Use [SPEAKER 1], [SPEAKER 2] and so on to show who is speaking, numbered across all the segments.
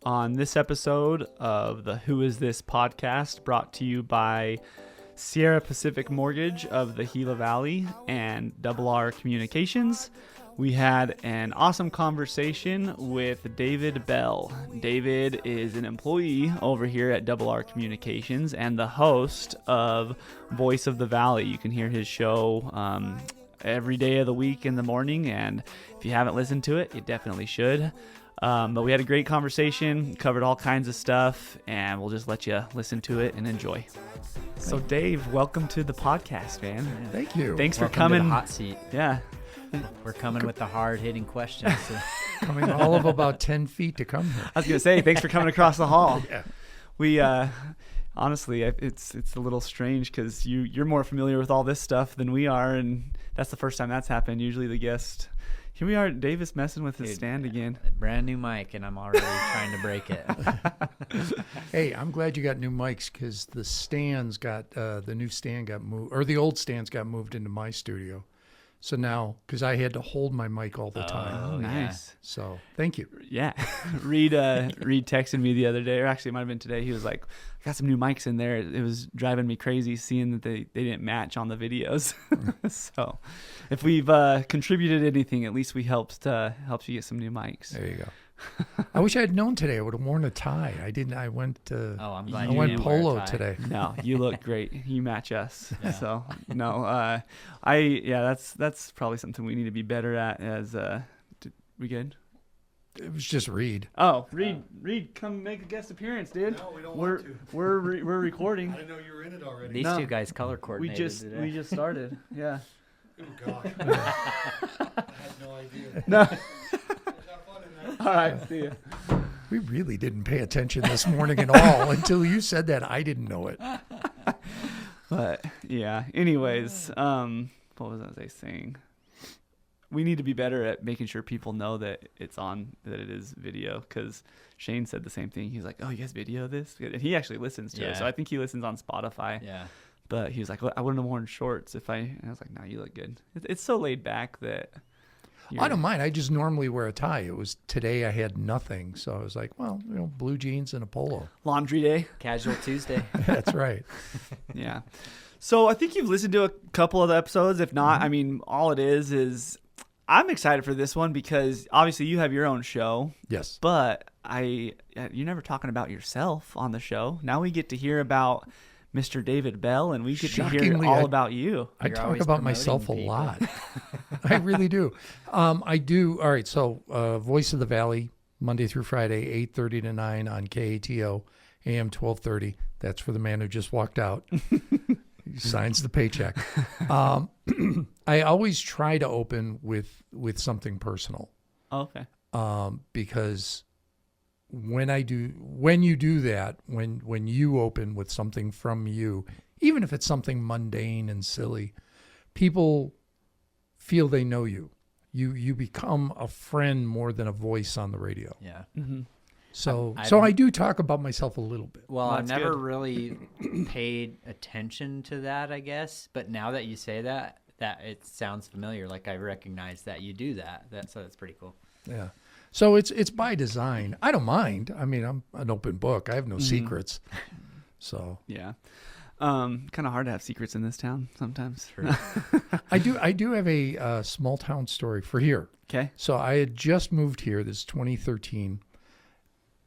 [SPEAKER 1] on this episode of the Who Is This podcast, brought to you by Sierra Pacific Mortgage of the Gila Valley and R Communications. We had an awesome conversation with David Bell. David is an employee over here at R Communications and the host of Voice of the Valley. You can hear his show every day of the week in the morning, and if you haven't listened to it, you definitely should. But we had a great conversation, covered all kinds of stuff, and we'll just let you listen to it and enjoy. So Dave, welcome to the podcast, man.
[SPEAKER 2] Thank you.
[SPEAKER 1] Thanks
[SPEAKER 3] Welcome
[SPEAKER 1] for coming.
[SPEAKER 3] to the hot seat.
[SPEAKER 1] Yeah.
[SPEAKER 3] We're coming with the hard-hitting questions.
[SPEAKER 2] Coming all of about 10 feet to come here.
[SPEAKER 1] I was going to say, thanks for coming across the hall.
[SPEAKER 2] Yeah.
[SPEAKER 1] We, honestly, it's a little strange because you're more familiar with all this stuff than we are, and that's the first time that's happened. Usually the guest... Here we are, Davis messing with his stand again.
[SPEAKER 3] Brand new mic, and I'm already trying to break it.
[SPEAKER 2] Hey, I'm glad you got new mics because the stands got, the new stand got moved, or the old stands got moved into my studio. So now, because I had to hold my mic all the time.
[SPEAKER 1] Oh, nice.
[SPEAKER 2] So thank you.
[SPEAKER 1] Yeah. Reed texted me the other day, or actually it might have been today. He was like, I got some new mics in there. It was driving me crazy seeing that they didn't match on the videos. So if we've contributed anything, at least we helped you get some new mics.
[SPEAKER 2] There you go. I wish I had known today. I would have worn a tie. I didn't. I went
[SPEAKER 3] I'm glad
[SPEAKER 2] I
[SPEAKER 3] you
[SPEAKER 2] went
[SPEAKER 3] didn't wear a
[SPEAKER 2] polo
[SPEAKER 3] tie.
[SPEAKER 2] today.
[SPEAKER 1] No, you look great. You match us.
[SPEAKER 3] Yeah.
[SPEAKER 1] So no, that's probably something we need to be better at. We good?
[SPEAKER 2] It was just Reed.
[SPEAKER 1] Oh, Reed, come make a guest appearance, dude.
[SPEAKER 4] No, we don't
[SPEAKER 1] we're
[SPEAKER 4] want to.
[SPEAKER 1] we're recording.
[SPEAKER 4] I didn't know you were in it already.
[SPEAKER 3] These
[SPEAKER 1] No.
[SPEAKER 3] two guys color
[SPEAKER 1] We
[SPEAKER 3] coordinated
[SPEAKER 1] just
[SPEAKER 3] today.
[SPEAKER 1] started. Yeah.
[SPEAKER 4] Oh, gosh. I had no idea.
[SPEAKER 1] No.
[SPEAKER 4] There's not fun in that.
[SPEAKER 1] All right. See you.
[SPEAKER 2] We really didn't pay attention this morning at all until you said that. I didn't know it.
[SPEAKER 1] But yeah. Anyways, what was I saying? We need to be better at making sure people know that it's on, that it is video. Because Shane said the same thing. He's like, "Oh, you guys video this?" And he actually listens to it. So I think he listens on Spotify.
[SPEAKER 3] Yeah.
[SPEAKER 1] But he was like, well, "I wouldn't have worn shorts if I." And I was like, "No, you look good." It's so laid back that.
[SPEAKER 2] I don't mind. I just normally wear a tie. It was today I had nothing. So I was like, well, blue jeans and a polo.
[SPEAKER 1] Laundry day.
[SPEAKER 3] Casual Tuesday.
[SPEAKER 2] That's right.
[SPEAKER 1] Yeah. So I think you've listened to a couple of the episodes. If not, I mean, all it is I'm excited for this one because obviously you have your own show.
[SPEAKER 2] Yes.
[SPEAKER 1] But you're never talking about yourself on the show. Now we get to hear about Mr. David Bell, and we get to hear
[SPEAKER 2] Shockingly,
[SPEAKER 1] all about you.
[SPEAKER 2] I
[SPEAKER 3] You're
[SPEAKER 2] talk
[SPEAKER 3] always
[SPEAKER 2] about
[SPEAKER 3] promoting
[SPEAKER 2] myself a
[SPEAKER 3] people.
[SPEAKER 2] lot. I really do. I do. All right. So Voice of the Valley, Monday through Friday, 8:30 to 9 on KATO AM 1230. That's for the man who just walked out. He signs the paycheck. I always try to open with something personal.
[SPEAKER 1] Oh, okay.
[SPEAKER 2] Because when you do that, when you open with something from you, even if it's something mundane and silly, people feel they know you. You become a friend more than a voice on the radio.
[SPEAKER 3] Yeah.
[SPEAKER 1] Mm-hmm.
[SPEAKER 2] So
[SPEAKER 3] I-
[SPEAKER 2] so I do talk about myself a little bit.
[SPEAKER 3] Well,
[SPEAKER 1] Well,
[SPEAKER 3] I've
[SPEAKER 1] that's
[SPEAKER 3] never
[SPEAKER 1] good.
[SPEAKER 3] really paid attention to that, I guess. But now that you say that it sounds familiar. Like I recognize that you do that. So that's pretty cool.
[SPEAKER 2] Yeah. So it's by design. I don't mind. I mean, I'm an open book. I have no secrets. So
[SPEAKER 1] Yeah. Kind of hard to have secrets in this town sometimes.
[SPEAKER 3] True.
[SPEAKER 2] I do have a small town story for here.
[SPEAKER 1] Okay.
[SPEAKER 2] So I had just moved here. This is 2013,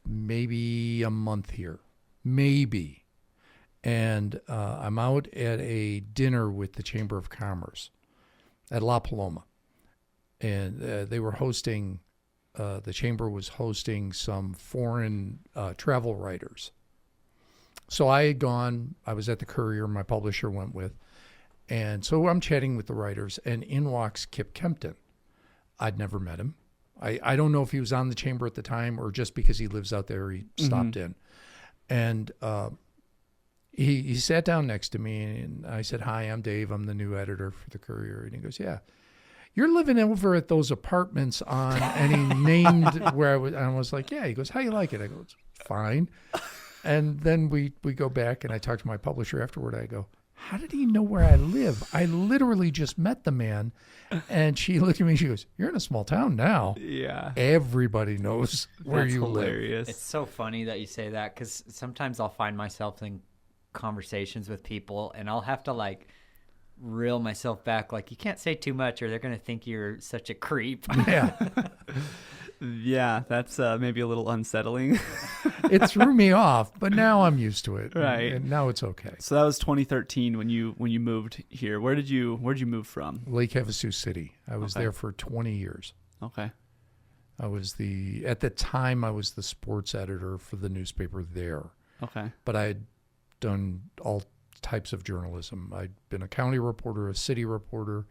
[SPEAKER 2] maybe a month here, maybe. And I'm out at a dinner with the Chamber of Commerce at La Paloma. And they were hosting, the Chamber was hosting some foreign travel writers. So I had gone, I was at the Courier, my publisher went with. And so I'm chatting with the writers, and in walks Kip Kempton. I'd never met him. I don't know if he was on the Chamber at the time or just because he lives out there, he stopped in. And he sat down next to me, and I said, "Hi, I'm Dave. I'm the new editor for the Courier." And he goes, "Yeah, you're living over at those apartments on," and he named where I was. And I was like, "Yeah." He goes, "How you like it?" I go, "It's fine." And then we go back, and I talked to my publisher afterward. I go, how did he know where I live? I literally just met the man. And she looked at me, she goes, you're in a small town now.
[SPEAKER 1] Yeah.
[SPEAKER 2] Everybody knows where
[SPEAKER 1] That's
[SPEAKER 2] you
[SPEAKER 1] hilarious.
[SPEAKER 3] It's so funny that you say that, because sometimes I'll find myself in conversations with people and I'll have to like reel myself back, like, you can't say too much or they're going to think you're such a creep.
[SPEAKER 2] live. Yeah.
[SPEAKER 1] Yeah, that's maybe a little unsettling.
[SPEAKER 2] It threw me off, but now I'm used to it.
[SPEAKER 1] Right.
[SPEAKER 2] And now it's okay.
[SPEAKER 1] So that was 2013 when you moved here. Where'd you move from?
[SPEAKER 2] Lake Havasu City. I was
[SPEAKER 1] Okay.
[SPEAKER 2] there for 20 years.
[SPEAKER 1] Okay.
[SPEAKER 2] At the time, I was the sports editor for the newspaper there.
[SPEAKER 1] Okay.
[SPEAKER 2] But I had done all types of journalism. I'd been a county reporter, a city reporter,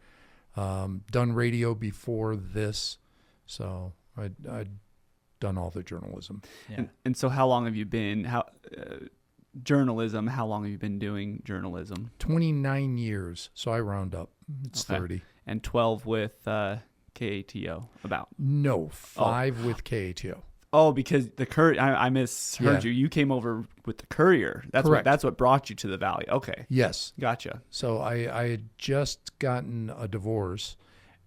[SPEAKER 2] done radio before this. So I'd done all the journalism.
[SPEAKER 3] Yeah.
[SPEAKER 1] And so how long have you been journalism? How long have you been doing journalism?
[SPEAKER 2] 29 years. So I round up. It's
[SPEAKER 1] Okay.
[SPEAKER 2] 30.
[SPEAKER 1] And 12 with KATO about.
[SPEAKER 2] No, 5 with KATO.
[SPEAKER 1] Oh, because the Courier, I misheard
[SPEAKER 2] Yeah.
[SPEAKER 1] you. You came over with the Courier.
[SPEAKER 2] Correct.
[SPEAKER 1] That's what brought you to the Valley. Okay.
[SPEAKER 2] Yes.
[SPEAKER 1] Gotcha.
[SPEAKER 2] So I had just gotten a divorce,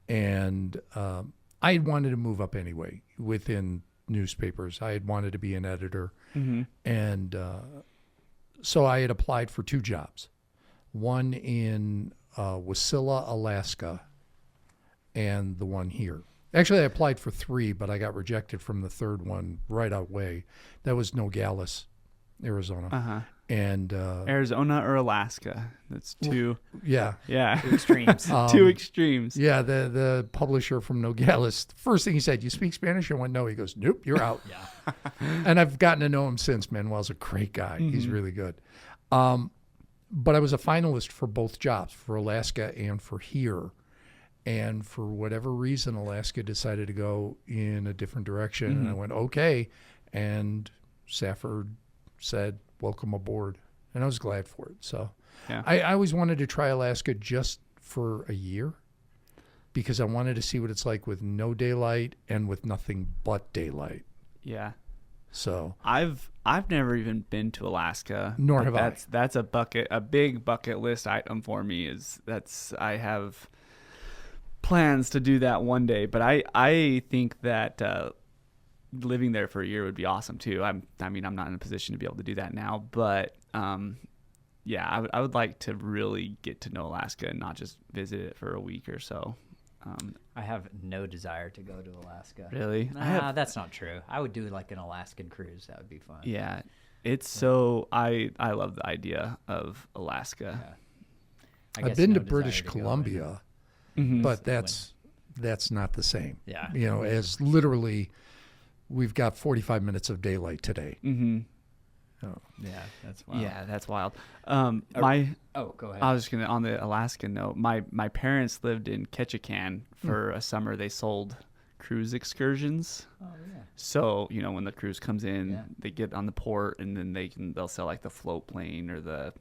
[SPEAKER 2] and I had wanted to move up anyway within newspapers. I had wanted to be an editor.
[SPEAKER 1] Mm-hmm.
[SPEAKER 2] And so I had applied for 2 jobs, one in Wasilla, Alaska, and the one here. Actually, I applied for 3, but I got rejected from the 3rd one right away. That was Nogales, Arizona.
[SPEAKER 1] Uh-huh.
[SPEAKER 2] And
[SPEAKER 1] Arizona or Alaska. That's two.
[SPEAKER 2] yeah.
[SPEAKER 1] Yeah.
[SPEAKER 3] Two extremes.
[SPEAKER 1] Two extremes.
[SPEAKER 2] Yeah, the publisher from Nogales, the first thing he said, you speak Spanish? I went, no. He goes, nope, you're out.
[SPEAKER 3] Yeah.
[SPEAKER 2] And I've gotten to know him since. Manuel's a great guy. He's really good. But I was a finalist for both jobs, for Alaska and for here. And for whatever reason, Alaska decided to go in a different direction. And I went, okay. And Safford said, welcome aboard. And I was glad for it. So
[SPEAKER 1] Yeah.
[SPEAKER 2] I always wanted to try Alaska just for a year because I wanted to see what it's like with no daylight and with nothing but daylight.
[SPEAKER 1] Yeah.
[SPEAKER 2] So
[SPEAKER 1] I've never even been to Alaska.
[SPEAKER 2] Nor
[SPEAKER 1] but
[SPEAKER 2] have I.
[SPEAKER 1] That's a big bucket list item for me. I have plans to do that one day, but I think that living there for a year would be awesome too. I mean, I'm not in a position to be able to do that now, but yeah, I would like to really get to know Alaska and not just visit it for a week or so.
[SPEAKER 3] I have no desire to go to Alaska.
[SPEAKER 1] Really?
[SPEAKER 3] Nah, that's not true. I would do like an Alaskan cruise. That would be fun.
[SPEAKER 1] Yeah, it's so I love the idea of Alaska.
[SPEAKER 3] Yeah. I
[SPEAKER 2] I've
[SPEAKER 3] guess
[SPEAKER 2] been
[SPEAKER 3] no
[SPEAKER 2] to
[SPEAKER 3] desire
[SPEAKER 2] British
[SPEAKER 3] go
[SPEAKER 2] Columbia,
[SPEAKER 1] Mhm.
[SPEAKER 2] but that's not the same.
[SPEAKER 3] Yeah.
[SPEAKER 2] You know, as literally we've got 45 minutes of daylight today.
[SPEAKER 1] Mm-hmm.
[SPEAKER 3] Yeah, that's wild.
[SPEAKER 1] Yeah, that's wild. My
[SPEAKER 3] Oh, go ahead.
[SPEAKER 1] I was just gonna on the Alaska note. My parents lived in Ketchikan for a summer. They sold cruise excursions.
[SPEAKER 3] oh, yeah.
[SPEAKER 1] So when the cruise comes in,
[SPEAKER 3] Yeah.
[SPEAKER 1] they get on the port, and then they'll sell like the float plane or the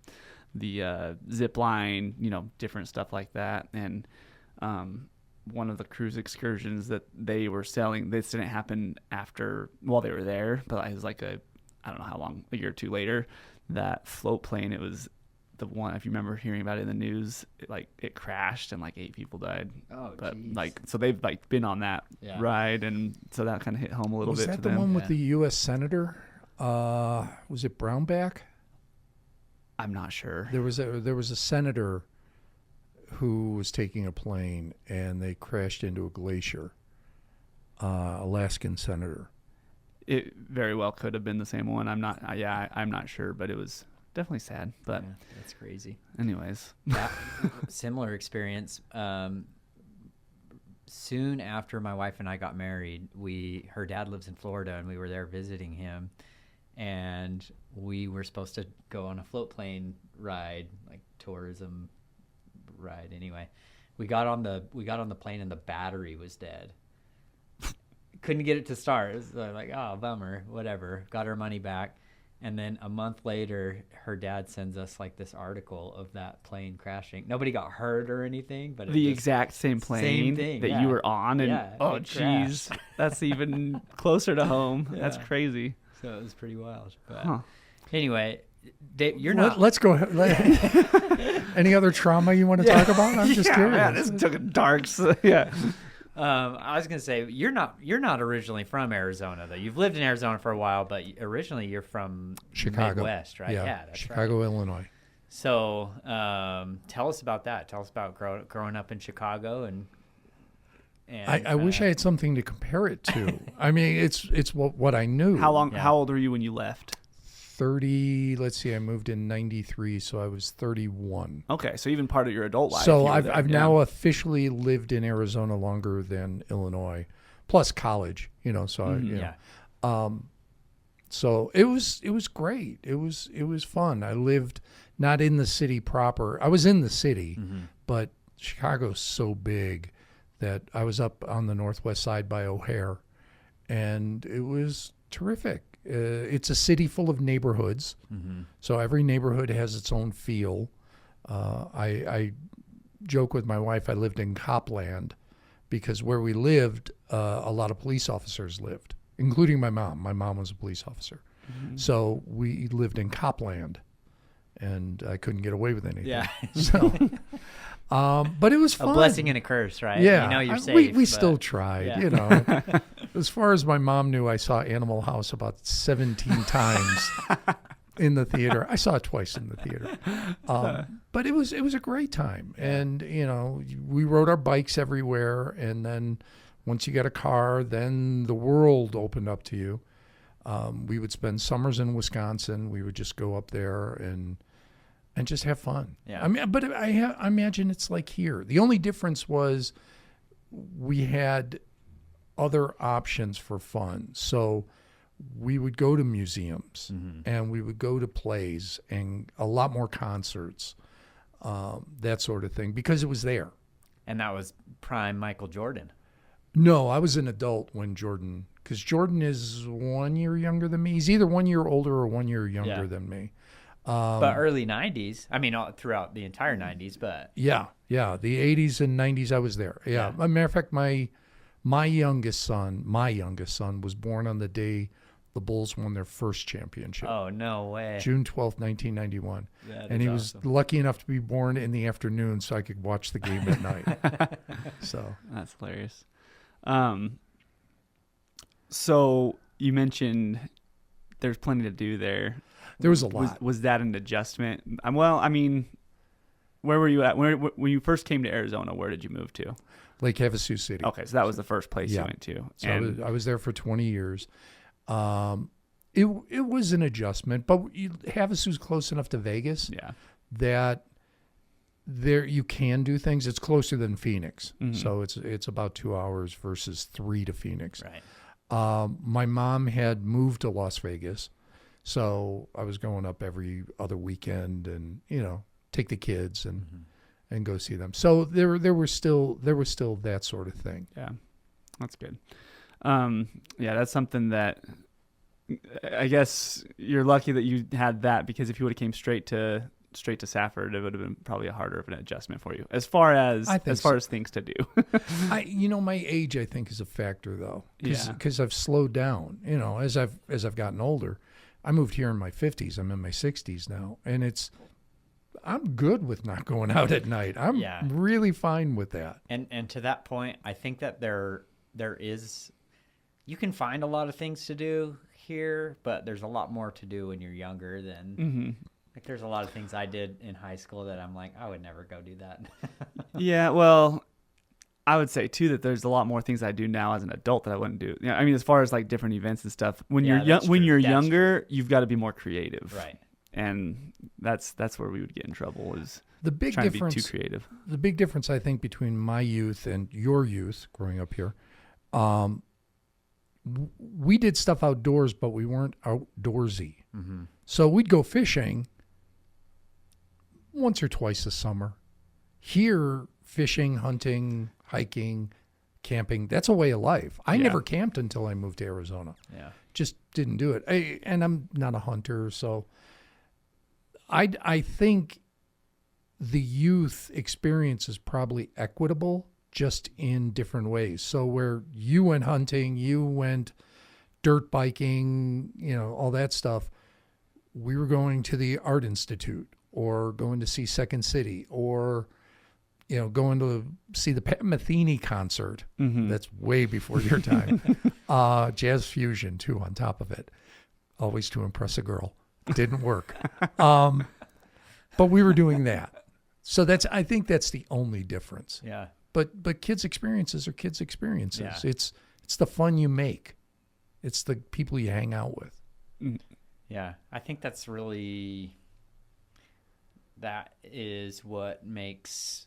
[SPEAKER 1] zip line, different stuff like that. And one of the cruise excursions that they were selling, this didn't happen while they were there, but it was like I don't know how long, a year or two later, that float plane, it was the one, if you remember hearing about it in the news, it crashed and 8 people died.
[SPEAKER 3] Oh,
[SPEAKER 1] But
[SPEAKER 3] geez.
[SPEAKER 1] so they've been on that
[SPEAKER 3] Yeah.
[SPEAKER 1] ride, and so that kind of hit home a little
[SPEAKER 2] Was
[SPEAKER 1] bit
[SPEAKER 2] that
[SPEAKER 1] to
[SPEAKER 2] the
[SPEAKER 1] them.
[SPEAKER 2] one with
[SPEAKER 3] Yeah.
[SPEAKER 2] the U.S. Senator? Was it Brownback?
[SPEAKER 1] I'm not sure.
[SPEAKER 2] There was a senator who was taking a plane and they crashed into a glacier. Alaskan senator.
[SPEAKER 1] It very well could have been the same one. I'm not sure, but it was definitely sad. But
[SPEAKER 3] Yeah, that's crazy.
[SPEAKER 1] anyways,
[SPEAKER 3] That similar experience. Soon after my wife and I got married, her dad lives in Florida, and we were there visiting him, and we were supposed to go on a float plane ride, like tourism ride. Anyway, we got on the plane, and the battery was dead. Couldn't get it to start. It was like, oh, bummer. Whatever. Got our money back. And then a month later, her dad sends us this article of that plane crashing. Nobody got hurt or anything, but
[SPEAKER 1] the exact same plane
[SPEAKER 3] thing,
[SPEAKER 1] that
[SPEAKER 3] yeah.
[SPEAKER 1] you were on, and
[SPEAKER 3] Yeah,
[SPEAKER 1] oh
[SPEAKER 3] it
[SPEAKER 1] jeez, that's even closer to home. That's
[SPEAKER 3] Yeah.
[SPEAKER 1] crazy.
[SPEAKER 3] So it was pretty wild. But
[SPEAKER 1] Huh.
[SPEAKER 3] Anyway, you're not.
[SPEAKER 2] Let's go. Any other trauma you want to talk about? I'm just curious.
[SPEAKER 1] Man, this took a dark. Yeah.
[SPEAKER 3] I was gonna say you're not originally from Arizona though. You've lived in Arizona for a while, but originally you're from
[SPEAKER 2] Chicago,
[SPEAKER 3] Midwest, right?
[SPEAKER 2] Yeah,
[SPEAKER 3] that's
[SPEAKER 2] Chicago,
[SPEAKER 3] right.
[SPEAKER 2] Illinois.
[SPEAKER 3] So tell us about that. Tell us about growing up in Chicago and
[SPEAKER 2] I wish I had something to compare it to. I mean, it's what I knew.
[SPEAKER 1] How long?
[SPEAKER 3] Yeah.
[SPEAKER 1] How old were you when you left?
[SPEAKER 2] 30. Let's see. I moved in '93, so I was 31.
[SPEAKER 1] Okay, so even part of your adult life.
[SPEAKER 2] So
[SPEAKER 1] you were
[SPEAKER 2] I've
[SPEAKER 1] there,
[SPEAKER 2] now officially lived in Arizona longer than Illinois, plus college. So so it was great. It was fun. I lived not in the city proper. I was in the city, but Chicago's so big that I was up on the northwest side by O'Hare, and it was terrific. It's a city full of neighborhoods, so every neighborhood has its own feel. I joke with my wife, I lived in Copland because where we lived, a lot of police officers lived, including my mom. My mom was a police officer. So we lived in Copland, and I couldn't get away with anything.
[SPEAKER 3] Yeah.
[SPEAKER 2] So, but it was fun.
[SPEAKER 3] A blessing and a curse, right?
[SPEAKER 2] Yeah.
[SPEAKER 3] You're safe.
[SPEAKER 2] We still tried,
[SPEAKER 3] yeah.
[SPEAKER 2] As far as my mom knew, I saw Animal House about 17 times in the theater. I saw it twice in the theater. But it was a great time. And, we rode our bikes everywhere. And then once you got a car, then the world opened up to you. We would spend summers in Wisconsin. We would just go up there and just have fun.
[SPEAKER 3] Yeah.
[SPEAKER 2] I mean, but I imagine it's like here. The only difference was we had other options for fun. So we would go to museums and we would go to plays and a lot more concerts, that sort of thing, because it was there.
[SPEAKER 3] And that was prime Michael Jordan.
[SPEAKER 2] No, I was an adult when Jordan, because Jordan is 1 year younger than me. He's either 1 year older or 1 year younger than me.
[SPEAKER 3] But early 90s, I mean, throughout the entire 90s, but.
[SPEAKER 2] Yeah. The 80s and 90s, I was there. Yeah. As a matter of fact, my youngest son was born on the day the Bulls won their first championship.
[SPEAKER 3] Oh, no way.
[SPEAKER 2] June 12th, 1991.
[SPEAKER 3] And
[SPEAKER 2] he was lucky enough to be born in the afternoon so I could watch the game at night. So
[SPEAKER 1] that's hilarious. So you mentioned there's plenty to do there.
[SPEAKER 2] There was a lot.
[SPEAKER 1] Was that an adjustment? Well, I mean, where were you at? When you first came to Arizona, where did you move to?
[SPEAKER 2] Lake Havasu City.
[SPEAKER 1] Okay, so that was the first place you went to.
[SPEAKER 2] So I was there for 20 years. It was an adjustment, but Havasu's close enough to Vegas that there you can do things. It's closer than Phoenix, so it's about 2 hours versus 3 to Phoenix.
[SPEAKER 3] Right.
[SPEAKER 2] My mom had moved to Las Vegas, so I was going up every other weekend and take the kids and go see them. So there was still that sort of thing.
[SPEAKER 1] Yeah, that's good. That's something that I guess you're lucky that you had that, because if you would have came straight to Safford, it would have been probably a harder of an adjustment for you as far as things to do.
[SPEAKER 2] My age I think is a factor though, because I've slowed down. As I've gotten older. I moved here in my 50s. I'm in my 60s now, and I'm good with not going out at night. I'm really fine with that.
[SPEAKER 3] And to that point, I think that there is, you can find a lot of things to do here, but there's a lot more to do when you're younger than like there's a lot of things I did in high school that I'm like, I would never go do that.
[SPEAKER 1] Yeah, well, I would say too that there's a lot more things I do now as an adult that I wouldn't do. I mean, as far as like different events and stuff, when you're younger, you've got to be more creative.
[SPEAKER 3] Right.
[SPEAKER 1] And that's where we would get in trouble, is
[SPEAKER 2] the big
[SPEAKER 1] trying
[SPEAKER 2] difference,
[SPEAKER 1] to be too creative.
[SPEAKER 2] The big difference I think between my youth and your youth growing up here, we did stuff outdoors, but we weren't outdoorsy. So we'd go fishing once or twice a summer. Here, fishing, hunting, hiking, camping, that's a way of life. I never camped until I moved to Arizona.
[SPEAKER 3] Yeah.
[SPEAKER 2] Just didn't do it. And I'm not a hunter, so I think the youth experience is probably equitable, just in different ways. So where you went hunting, you went dirt biking, all that stuff, we were going to the Art Institute or going to see Second City or, going to see the Pat Metheny concert.
[SPEAKER 1] Mm-hmm.
[SPEAKER 2] That's way before your time. Jazz fusion, too, on top of it. Always to impress a girl. Didn't work. But we were doing that. So I think that's the only difference.
[SPEAKER 3] Yeah.
[SPEAKER 2] But kids' experiences are kids' experiences.
[SPEAKER 3] Yeah.
[SPEAKER 2] It's the fun you make. It's the people you hang out with.
[SPEAKER 3] Yeah. I think that is what makes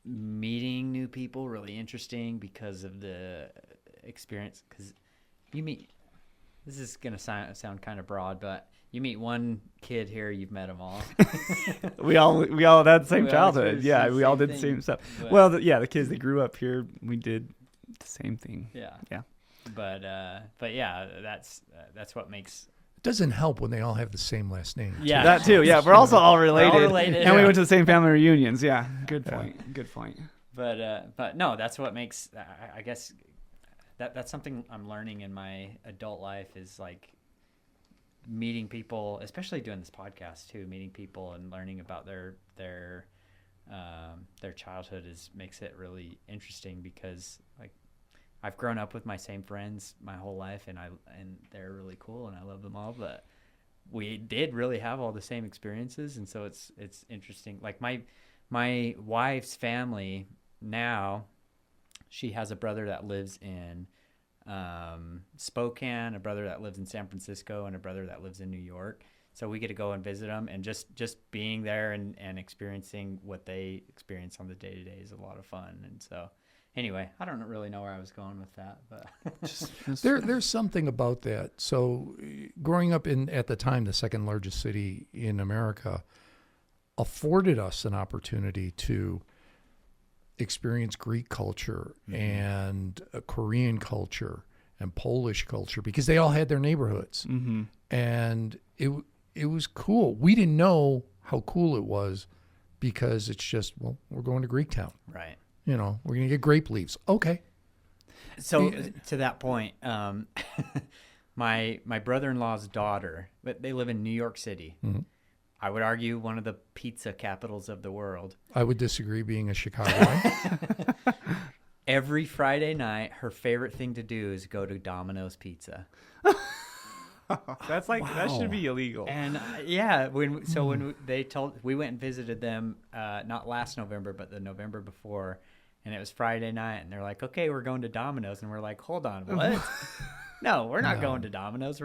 [SPEAKER 3] meeting new people really interesting because of the experience. Because this is going to sound kind of broad, but you meet one kid here, you've met them all.
[SPEAKER 1] we all had the same
[SPEAKER 3] We all
[SPEAKER 1] childhood.
[SPEAKER 3] experienced
[SPEAKER 1] Yeah,
[SPEAKER 3] the
[SPEAKER 1] we all
[SPEAKER 3] same
[SPEAKER 1] did the
[SPEAKER 3] thing,
[SPEAKER 1] same stuff.
[SPEAKER 3] but-
[SPEAKER 1] Well, the kids that grew up here, we did the same thing.
[SPEAKER 3] Yeah.
[SPEAKER 1] Yeah.
[SPEAKER 3] But yeah, that's what makes.
[SPEAKER 2] It doesn't help when they all have the same last name.
[SPEAKER 3] Yeah.
[SPEAKER 1] That too. Yeah, we're also all related.
[SPEAKER 3] related,
[SPEAKER 1] And we
[SPEAKER 3] yeah.
[SPEAKER 1] went to the same family reunions. Yeah. Good point. Good point.
[SPEAKER 3] But no, that's what makes. I guess that's something I'm learning in my adult life is like meeting people, especially doing this podcast too. Meeting people and learning about their childhood makes it really interesting because like I've grown up with my same friends my whole life and they're really cool and I love them all, but we did really have all the same experiences, and so it's interesting. Like my wife's family now, she has a brother that lives in Spokane, a brother that lives in San Francisco, and a brother that lives in New York. So we get to go and visit them, and just being there and experiencing what they experience on the day-to-day is a lot of fun. And so anyway, I don't really know where I was going with that, but
[SPEAKER 2] There's something about that. So growing up at the time, the second largest city in America afforded us an opportunity to experience Greek culture and Korean culture and Polish culture because they all had their neighborhoods.
[SPEAKER 1] Mm-hmm.
[SPEAKER 2] And it was cool. We didn't know how cool it was because it's just, well, we're going to Greektown.
[SPEAKER 3] right.
[SPEAKER 2] We're going to get grape leaves. Okay.
[SPEAKER 3] So to that point, my brother-in-law's daughter, but they live in New York City.
[SPEAKER 2] Mm-hmm.
[SPEAKER 3] I would argue one of the pizza capitals of the world.
[SPEAKER 2] I would disagree being a Chicagoan.
[SPEAKER 3] Every Friday night, her favorite thing to do is go to Domino's Pizza.
[SPEAKER 1] That's like that should be illegal.
[SPEAKER 3] And when we went and visited them, not last November, but the November before, and it was Friday night, and they're like, "Okay, we're going to Domino's," and we're like, "Hold on, what?" No, we're not going to Domino's.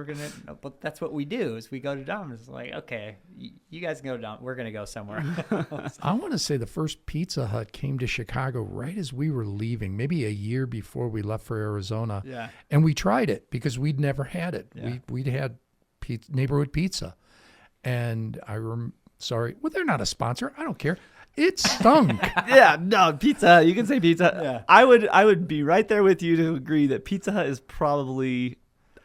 [SPEAKER 3] But that's what we do is we go to Domino's. Like, okay, you guys can go to Domino's. We're going to go somewhere else.
[SPEAKER 2] I want to say the first Pizza Hut came to Chicago right as we were leaving, maybe a year before we left for Arizona.
[SPEAKER 3] Yeah.
[SPEAKER 2] And we tried it because we'd never had it.
[SPEAKER 3] Yeah.
[SPEAKER 2] We'd had neighborhood pizza. And sorry, well, they're not a sponsor. I don't care. It stunk.
[SPEAKER 1] Yeah, no, Pizza Hut. You can say Pizza Hut.
[SPEAKER 3] Yeah.
[SPEAKER 1] I would be right there with you to agree that Pizza Hut is probably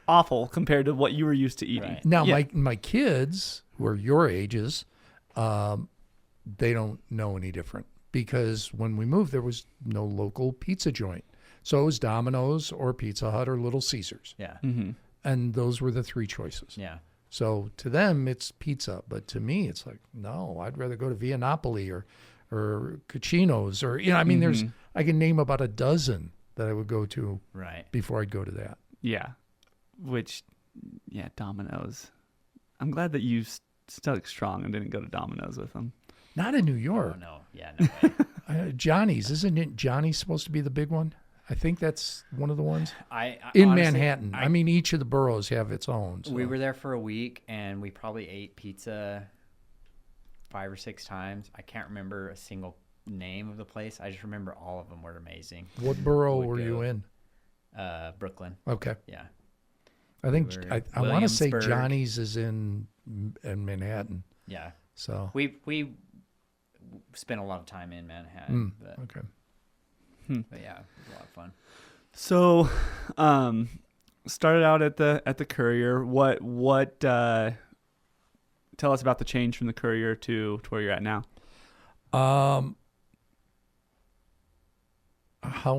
[SPEAKER 1] awful compared to what you were used to eating.
[SPEAKER 3] Right.
[SPEAKER 2] Now,
[SPEAKER 1] Yeah.
[SPEAKER 2] my kids, who are your ages, they don't know any different because when we moved, there was no local pizza joint. So it was Domino's or Pizza Hut or Little Caesars.
[SPEAKER 3] Yeah.
[SPEAKER 1] Mm-hmm.
[SPEAKER 2] And those were the three choices.
[SPEAKER 3] Yeah.
[SPEAKER 2] So to them, it's pizza. But to me, it's like, no, I'd rather go to Via Napoli or Cucino's or, I mean, I can name about a dozen that I would go to
[SPEAKER 3] Right.
[SPEAKER 2] before I'd go to that.
[SPEAKER 1] Yeah. Domino's. I'm glad that you stuck strong and didn't go to Domino's with them.
[SPEAKER 2] Not in New
[SPEAKER 3] Oh,
[SPEAKER 2] York.
[SPEAKER 3] no. Yeah, no way.
[SPEAKER 2] Johnny's, isn't it? Johnny's supposed to be the big one? I think that's one of the ones.
[SPEAKER 3] Honestly,
[SPEAKER 2] Manhattan. I mean, each of the boroughs have its own. So.
[SPEAKER 3] We were there for a week, and we probably ate pizza 5 or 6 times. I can't remember a single name of the place. I just remember all of them were amazing.
[SPEAKER 2] What borough
[SPEAKER 3] Would
[SPEAKER 2] were you
[SPEAKER 3] go.
[SPEAKER 2] in?
[SPEAKER 3] Brooklyn.
[SPEAKER 2] Okay.
[SPEAKER 3] Yeah.
[SPEAKER 2] I think
[SPEAKER 3] We were
[SPEAKER 2] I want to say
[SPEAKER 3] Williamsburg.
[SPEAKER 2] Johnny's is in Manhattan.
[SPEAKER 3] Yeah.
[SPEAKER 2] So
[SPEAKER 3] We spent a lot of time in Manhattan, but
[SPEAKER 2] okay.
[SPEAKER 3] yeah, it was a lot of fun.
[SPEAKER 1] So, started out at the Courier. What tell us about the change from the Courier to where you're at now?
[SPEAKER 2] How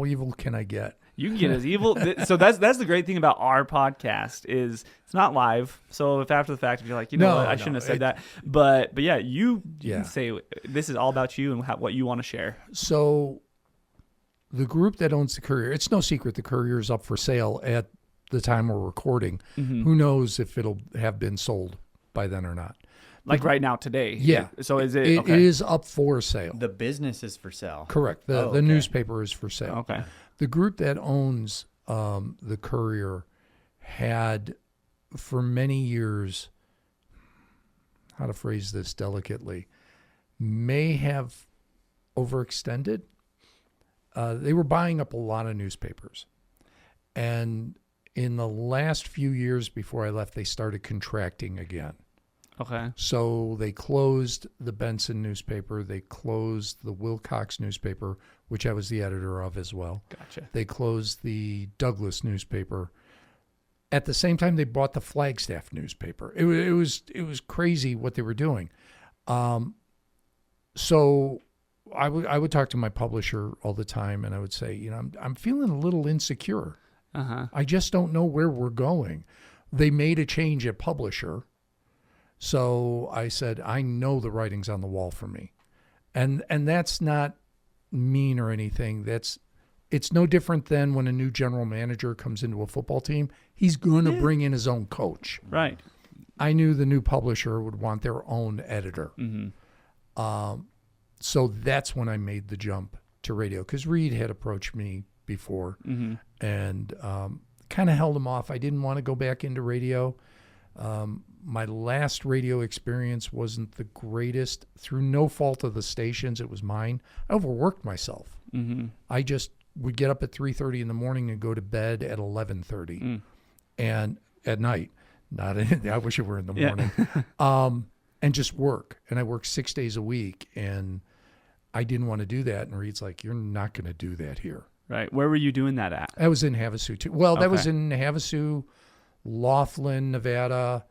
[SPEAKER 2] evil can I get?
[SPEAKER 1] You can get as evil. So that's the great thing about our podcast is it's not live. So if after the fact, if you're like, what, I shouldn't have said that. But yeah, you can say this is all about you and what you want to share.
[SPEAKER 2] So the group that owns the Courier, it's no secret the Courier is up for sale at the time we're recording.
[SPEAKER 1] Mm-hmm.
[SPEAKER 2] Who knows if it'll have been sold by then or not.
[SPEAKER 1] Like right now today.
[SPEAKER 2] Yeah.
[SPEAKER 1] So is it?
[SPEAKER 2] It
[SPEAKER 1] okay.
[SPEAKER 2] is up for sale.
[SPEAKER 3] The business is for sale.
[SPEAKER 2] Correct. The newspaper is for sale.
[SPEAKER 1] Okay.
[SPEAKER 2] The group that owns the Courier had for many years, how to phrase this delicately, may have overextended. They were buying up a lot of newspapers. And in the last few years before I left, they started contracting again.
[SPEAKER 1] Okay.
[SPEAKER 2] So they closed the Benson newspaper. They closed the Wilcox newspaper, which I was the editor of as well.
[SPEAKER 1] Gotcha.
[SPEAKER 2] They closed the Douglas newspaper. At the same time, they bought the Flagstaff newspaper. It was crazy what they were doing. So I would talk to my publisher all the time, and I would say, I'm feeling a little insecure.
[SPEAKER 1] Uh-huh.
[SPEAKER 2] I just don't know where we're going. They made a change at publisher. So I said, I know the writing's on the wall for me. And that's not mean or anything. It's no different than when a new general manager comes into a football team. He's going to bring in his own coach.
[SPEAKER 1] Right.
[SPEAKER 2] I knew the new publisher would want their own editor.
[SPEAKER 1] Mm-hmm.
[SPEAKER 2] So that's when I made the jump to radio, because Reed had approached me before and kind of held him off. I didn't want to go back into radio. My last radio experience wasn't the greatest. Through no fault of the stations, it was mine. I overworked myself.
[SPEAKER 1] Mm-hmm.
[SPEAKER 2] I just would get up at 3:30 in the morning and go to bed at 11:30, and at night. I wish it were in the morning. And just work. And I worked 6 days a week, and I didn't want to do that. And Reed's like, "You're not going to do that here."
[SPEAKER 1] Right. Where were you doing that at?
[SPEAKER 2] I was in Havasu too. Well, that was
[SPEAKER 1] Okay.
[SPEAKER 2] in Havasu, Laughlin, Nevada,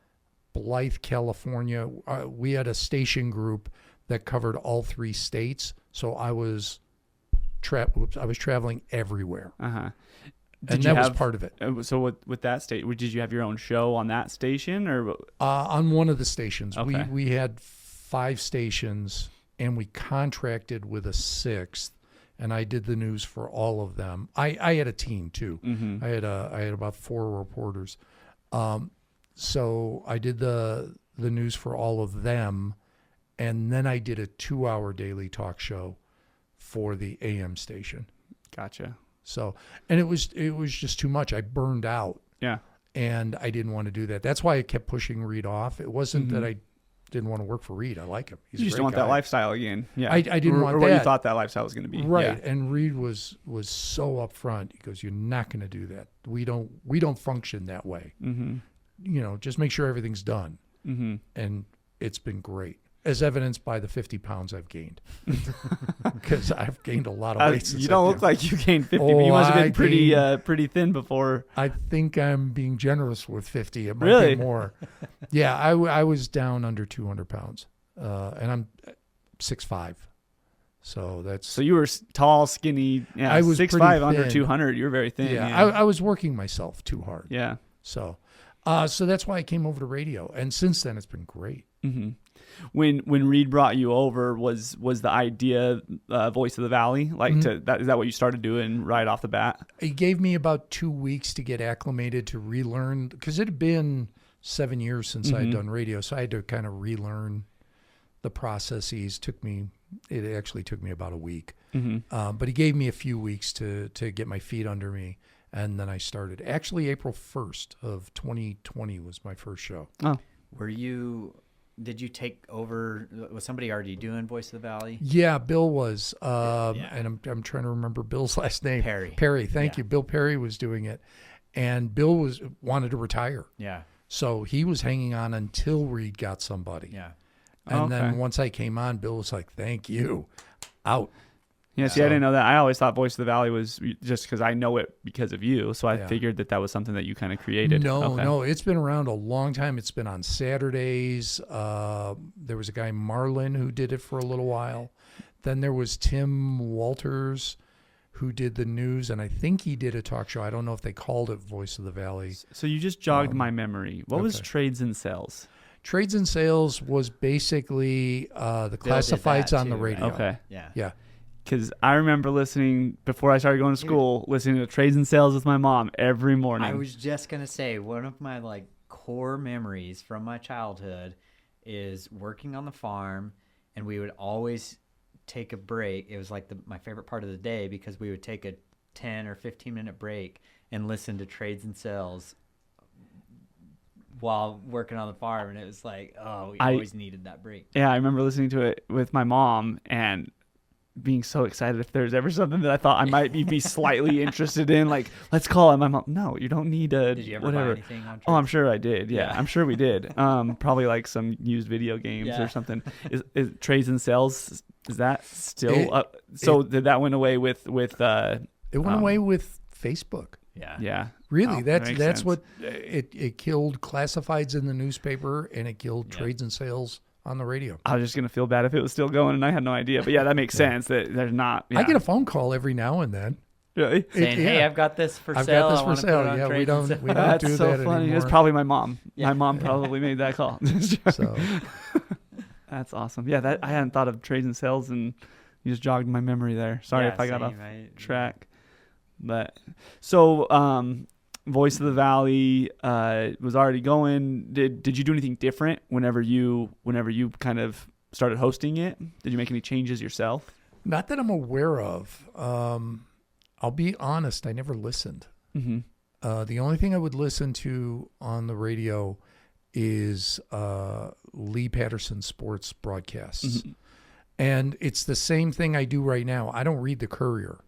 [SPEAKER 2] Blythe, California. We had a station group that covered all 3 states, so I was traveling everywhere,
[SPEAKER 1] Uh-huh.
[SPEAKER 2] and that was part of it.
[SPEAKER 1] So with that state, did you have your own show on that station or?
[SPEAKER 2] On one of the stations,
[SPEAKER 1] Okay.
[SPEAKER 2] we had 5 stations, and we contracted with a 6th, and I did the news for all of them. I had a team too.
[SPEAKER 1] Mm-hmm.
[SPEAKER 2] I had about 4 reporters. So I did the news for all of them, and then I did a 2-hour daily talk show for the AM station.
[SPEAKER 1] Gotcha.
[SPEAKER 2] So, and it was just too much. I burned out,
[SPEAKER 1] Yeah.
[SPEAKER 2] and I didn't want to do that. That's why I kept pushing Reed off. It wasn't that I didn't want to work for Reed. I like him. He's
[SPEAKER 1] You
[SPEAKER 2] a
[SPEAKER 1] just
[SPEAKER 2] great
[SPEAKER 1] don't want
[SPEAKER 2] guy.
[SPEAKER 1] that lifestyle again. Yeah.
[SPEAKER 2] I didn't want
[SPEAKER 1] or what you
[SPEAKER 2] that.
[SPEAKER 1] thought that lifestyle was going to be.
[SPEAKER 2] Right.
[SPEAKER 1] Yeah.
[SPEAKER 2] And Reed was so upfront. He goes, "You're not going to do that. We don't function that way.
[SPEAKER 1] Mm-hmm.
[SPEAKER 2] Just make sure everything's done."
[SPEAKER 1] Mm-hmm.
[SPEAKER 2] And it's been great, as evidenced by the 50 pounds I've gained, because I've gained a lot of weight since
[SPEAKER 1] You don't
[SPEAKER 2] I've
[SPEAKER 1] look
[SPEAKER 2] been-
[SPEAKER 1] like you gained 50,
[SPEAKER 2] Oh,
[SPEAKER 1] but you must have been
[SPEAKER 2] I
[SPEAKER 1] pretty thin before.
[SPEAKER 2] I think I'm being generous with 50. It might
[SPEAKER 1] Really?
[SPEAKER 2] be more. Yeah, I was down under 200 pounds, and I'm 6'5". So that's...
[SPEAKER 1] So you were tall, skinny. Yeah,
[SPEAKER 2] I was
[SPEAKER 1] 6'5",
[SPEAKER 2] pretty
[SPEAKER 1] under
[SPEAKER 2] thin.
[SPEAKER 1] 200. You're very thin.
[SPEAKER 2] yeah,
[SPEAKER 1] Yeah.
[SPEAKER 2] I was working myself too hard.
[SPEAKER 1] Yeah.
[SPEAKER 2] So that's why I came over to radio, and since then it's been great.
[SPEAKER 1] Mm-hmm. When Reed brought you over, was the idea Voice of the Valley? Like is that what you started doing right off the bat?
[SPEAKER 2] It gave me about 2 weeks to get acclimated, to relearn, because it had been 7 years since I had done radio, so I had to kind of relearn the processes. It actually took me about a week, but he gave me a few weeks to get my feet under me, and then I started. Actually, April 1st of 2020 was my first show.
[SPEAKER 1] Oh,
[SPEAKER 3] Did you take over? Was somebody already doing Voice of the Valley?
[SPEAKER 2] Yeah, Bill was,
[SPEAKER 3] Yeah.
[SPEAKER 2] and I'm trying to remember Bill's last name.
[SPEAKER 3] Perry.
[SPEAKER 2] Thank you. Bill Perry was doing it, and Bill wanted to retire.
[SPEAKER 3] Yeah.
[SPEAKER 2] So he was hanging on until Reed got somebody.
[SPEAKER 3] Yeah.
[SPEAKER 2] And then
[SPEAKER 1] Okay.
[SPEAKER 2] once I came on, Bill was like, "Thank you." Out.
[SPEAKER 1] yeah. See, I didn't know that. I always thought Voice of the Valley was just because I know it because of you. So I
[SPEAKER 2] Yeah.
[SPEAKER 1] figured that was something that you kind of created. Okay.
[SPEAKER 2] No, it's been around a long time. It's been on Saturdays. There was a guy, Marlin, who did it for a little while. Then there was Tim Walters, who did the news, and I think he did a talk show. I don't know if they called it Voice of the Valley.
[SPEAKER 1] So you just jogged my memory. What was
[SPEAKER 2] okay.
[SPEAKER 1] Trades and Sales?
[SPEAKER 2] Trades and Sales was basically the classifieds on the
[SPEAKER 3] too,
[SPEAKER 2] radio.
[SPEAKER 3] right?
[SPEAKER 1] Okay.
[SPEAKER 3] Yeah.
[SPEAKER 2] Yeah.
[SPEAKER 1] Because I remember listening, before I started going to school, listening to Trades and Sales with my mom every morning.
[SPEAKER 3] I was just going to say, one of my like core memories from my childhood is working on the farm, and we would always take a break. It was like my favorite part of the day, because we would take a 10 or 15-minute break and listen to Trades and Sales while working on the farm. And it was like, oh, we always needed that break.
[SPEAKER 1] Yeah, I remember listening to it with my mom and being so excited if there's ever something that I thought I might be slightly interested in, like, let's call it. My mom, no, you don't need a
[SPEAKER 3] Did you ever
[SPEAKER 1] whatever.
[SPEAKER 3] buy anything on Trades?
[SPEAKER 1] Oh, I'm sure I did. Yeah,
[SPEAKER 3] Yeah.
[SPEAKER 1] I'm sure we did. Probably like some used video games
[SPEAKER 3] Yeah.
[SPEAKER 1] or something. Is Trades and Sales, is that still up? So did that went away with
[SPEAKER 2] It went away with Facebook.
[SPEAKER 3] Yeah.
[SPEAKER 1] yeah.
[SPEAKER 2] Really,
[SPEAKER 1] Oh, that
[SPEAKER 2] that's
[SPEAKER 1] makes sense.
[SPEAKER 2] what it killed classifieds in the newspaper, and it killed
[SPEAKER 3] Yeah.
[SPEAKER 2] Trades and Sales on the radio.
[SPEAKER 1] I was just gonna feel bad if it was still going and I had no idea. But yeah, that makes sense that there's not. Yeah.
[SPEAKER 2] I get a phone call every now and then.
[SPEAKER 1] really.
[SPEAKER 3] Saying, hey,
[SPEAKER 2] yeah.
[SPEAKER 3] I've got this for
[SPEAKER 2] I've
[SPEAKER 3] sale.
[SPEAKER 2] got this
[SPEAKER 3] I
[SPEAKER 2] for
[SPEAKER 3] wanna put
[SPEAKER 2] sale.
[SPEAKER 3] it on
[SPEAKER 2] Yeah, we
[SPEAKER 3] Trades and
[SPEAKER 2] don't
[SPEAKER 3] Sales."
[SPEAKER 2] do
[SPEAKER 1] That's so
[SPEAKER 2] that
[SPEAKER 1] funny.
[SPEAKER 2] anymore.
[SPEAKER 1] It's probably my mom.
[SPEAKER 3] Yeah.
[SPEAKER 1] My mom probably made that call.
[SPEAKER 2] So
[SPEAKER 1] That's awesome. Yeah, that I hadn't thought of Trades and Sales, and you just jogged my memory there. Sorry
[SPEAKER 3] Yeah,
[SPEAKER 1] if I got off
[SPEAKER 3] same,
[SPEAKER 1] track. But so Voice of the Valley was already going. Did you do anything different whenever you kind of started hosting it? Did you make any changes yourself?
[SPEAKER 2] not that I'm aware of. I'll be honest, I never listened.
[SPEAKER 1] Mm-hmm.
[SPEAKER 2] The only thing I would listen to on the radio is Lee Patterson's sports broadcasts.
[SPEAKER 1] Mm-hmm.
[SPEAKER 2] And it's the same thing I do right now. I don't read the Courier.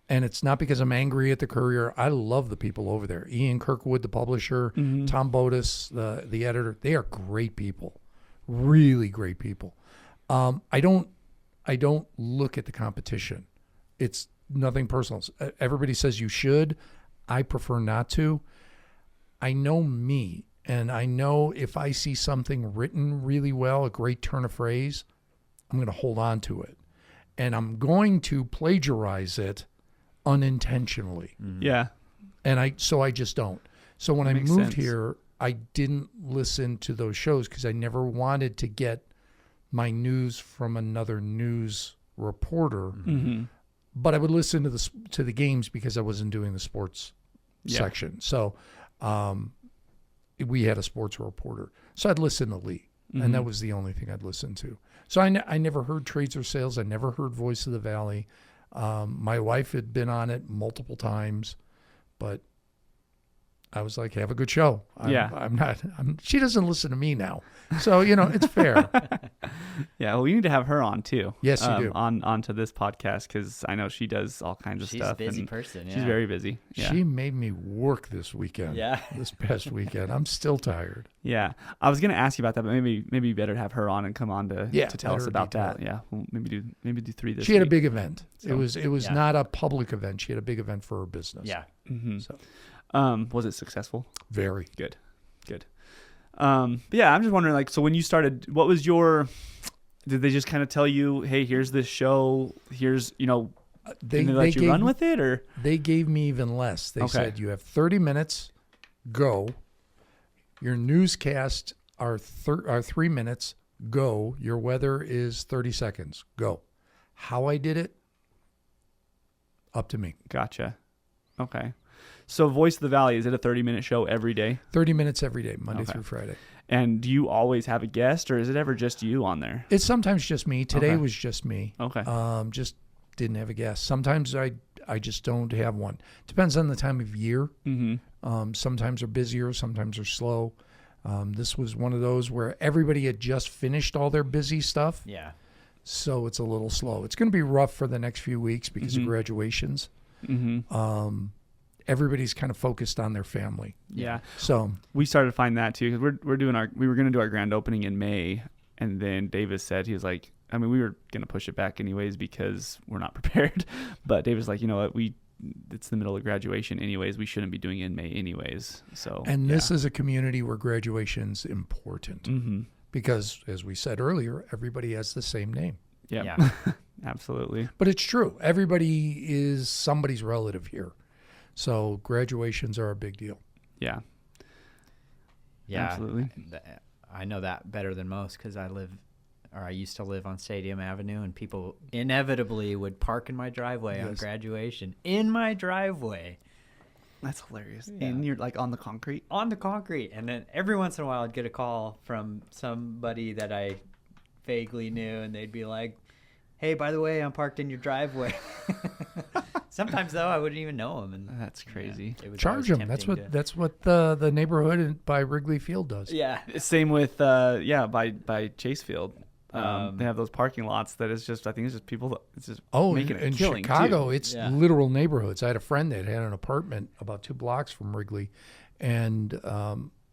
[SPEAKER 2] And it's not because I'm angry at the Courier. I love the people over there. Ian Kirkwood, the publisher,
[SPEAKER 1] Mm-hmm.
[SPEAKER 2] Tom Bodis, the editor. They are great people, really great people. I don't look at the competition. It's nothing personal. Everybody says you should. I prefer not to. I know me, and I know if I see something written really well, a great turn of phrase, I'm going to hold on to it. And I'm going to plagiarize it unintentionally.
[SPEAKER 1] Yeah.
[SPEAKER 2] And I just don't. So when I
[SPEAKER 1] Makes
[SPEAKER 2] moved
[SPEAKER 1] sense.
[SPEAKER 2] here, I didn't listen to those shows because I never wanted to get my news from another news reporter.
[SPEAKER 1] Mm-hmm.
[SPEAKER 2] But I would listen to the games because I wasn't doing the sports
[SPEAKER 1] Yeah.
[SPEAKER 2] section. So we had a sports reporter. So I'd listen to Lee. And that was the only thing I'd listen to. So I never heard Trades or Sales. I never heard Voice of the Valley. My wife had been on it multiple times, but I was like, have a good show. She doesn't listen to me now. So, it's fair.
[SPEAKER 1] Yeah, well, we need to have her on too.
[SPEAKER 2] Yes, you do.
[SPEAKER 1] Onto this podcast, because I know she does all kinds of
[SPEAKER 3] She's
[SPEAKER 1] stuff.
[SPEAKER 3] a busy
[SPEAKER 1] and
[SPEAKER 3] person. Yeah.
[SPEAKER 1] She's very busy. Yeah.
[SPEAKER 2] She made me work this weekend.
[SPEAKER 3] Yeah.
[SPEAKER 2] This past weekend. I'm still tired.
[SPEAKER 1] Yeah, I was gonna ask you about that, but maybe you better have her on and come on to tell
[SPEAKER 2] let
[SPEAKER 1] us
[SPEAKER 2] her
[SPEAKER 1] about
[SPEAKER 2] detail
[SPEAKER 1] that.
[SPEAKER 2] it.
[SPEAKER 1] Yeah, well, maybe do 3 this
[SPEAKER 2] She had a
[SPEAKER 1] week.
[SPEAKER 2] big event.
[SPEAKER 1] So,
[SPEAKER 2] it was
[SPEAKER 3] yeah.
[SPEAKER 2] not a public event. She had a big event for her business.
[SPEAKER 3] Yeah.
[SPEAKER 1] Mm-hmm.
[SPEAKER 2] So
[SPEAKER 1] Was it successful?
[SPEAKER 2] very.
[SPEAKER 1] Good. But yeah, I'm just wondering, like, so when you started, what was did they just kind of tell you, hey, here's this show, here's, did they let you run with it, or?
[SPEAKER 2] They gave me even less. They
[SPEAKER 1] Okay.
[SPEAKER 2] said, you have 30 minutes, go. Your newscast are 3 minutes, go. Your weather is 30 seconds, go. How I did it, up to me.
[SPEAKER 1] Gotcha. Okay. So Voice of the Valley, is it a 30-minute show every day?
[SPEAKER 2] 30 minutes every day, Monday
[SPEAKER 1] Okay.
[SPEAKER 2] through Friday.
[SPEAKER 1] And do you always have a guest, or is it ever just you on there?
[SPEAKER 2] It's sometimes just me. Today
[SPEAKER 1] Okay.
[SPEAKER 2] was just me.
[SPEAKER 1] Okay.
[SPEAKER 2] Just didn't have a guest. Sometimes I just don't have one. Depends on the time of year.
[SPEAKER 1] Mm-hmm.
[SPEAKER 2] Sometimes they're busier, sometimes they're slow. This was one of those where everybody had just finished all their busy stuff,
[SPEAKER 3] Yeah.
[SPEAKER 2] so it's a little slow. It's going to be rough for the next few weeks because of graduations.
[SPEAKER 1] Mm-hmm.
[SPEAKER 2] Everybody's kind of focused on their family.
[SPEAKER 1] Yeah.
[SPEAKER 2] So
[SPEAKER 1] We started to find that too, because we were going to do our grand opening in May, and then Davis said, he was like, I mean, we were going to push it back anyways because we're not prepared, but Davis was like, you know what, it's the middle of graduation anyways, we shouldn't be doing it in May anyways. So
[SPEAKER 2] and this is a community where graduation's important
[SPEAKER 1] mm-hmm.
[SPEAKER 2] because, as we said earlier, everybody has the same name.
[SPEAKER 1] Yeah.
[SPEAKER 3] Yeah.
[SPEAKER 1] Absolutely.
[SPEAKER 2] But it's true. Everybody is somebody's relative here. So graduations are a big deal.
[SPEAKER 1] Yeah.
[SPEAKER 3] Yeah,
[SPEAKER 1] Absolutely.
[SPEAKER 3] I know that better than most because I used to live on Stadium Avenue, and people inevitably would park in my driveway on graduation. In my driveway.
[SPEAKER 1] That's hilarious.
[SPEAKER 3] Yeah.
[SPEAKER 1] And you're like on the concrete?
[SPEAKER 3] On the concrete. And then every once in a while I'd get a call from somebody that I vaguely knew, and they'd be like, hey, by the way, I'm parked in your driveway. Sometimes, though, I wouldn't even know them. And
[SPEAKER 1] That's crazy.
[SPEAKER 3] it was
[SPEAKER 2] Charge
[SPEAKER 3] always
[SPEAKER 2] them. That's
[SPEAKER 3] tempting
[SPEAKER 2] what the neighborhood by Wrigley Field does.
[SPEAKER 3] Yeah.
[SPEAKER 1] Same with, by Chase Field. They have those parking lots that is just, I think it's just people, it's just making a
[SPEAKER 2] in
[SPEAKER 1] killing
[SPEAKER 2] Chicago,
[SPEAKER 1] too.
[SPEAKER 2] it's
[SPEAKER 3] Yeah.
[SPEAKER 2] literal neighborhoods. I had a friend that had an apartment about 2 blocks from Wrigley, and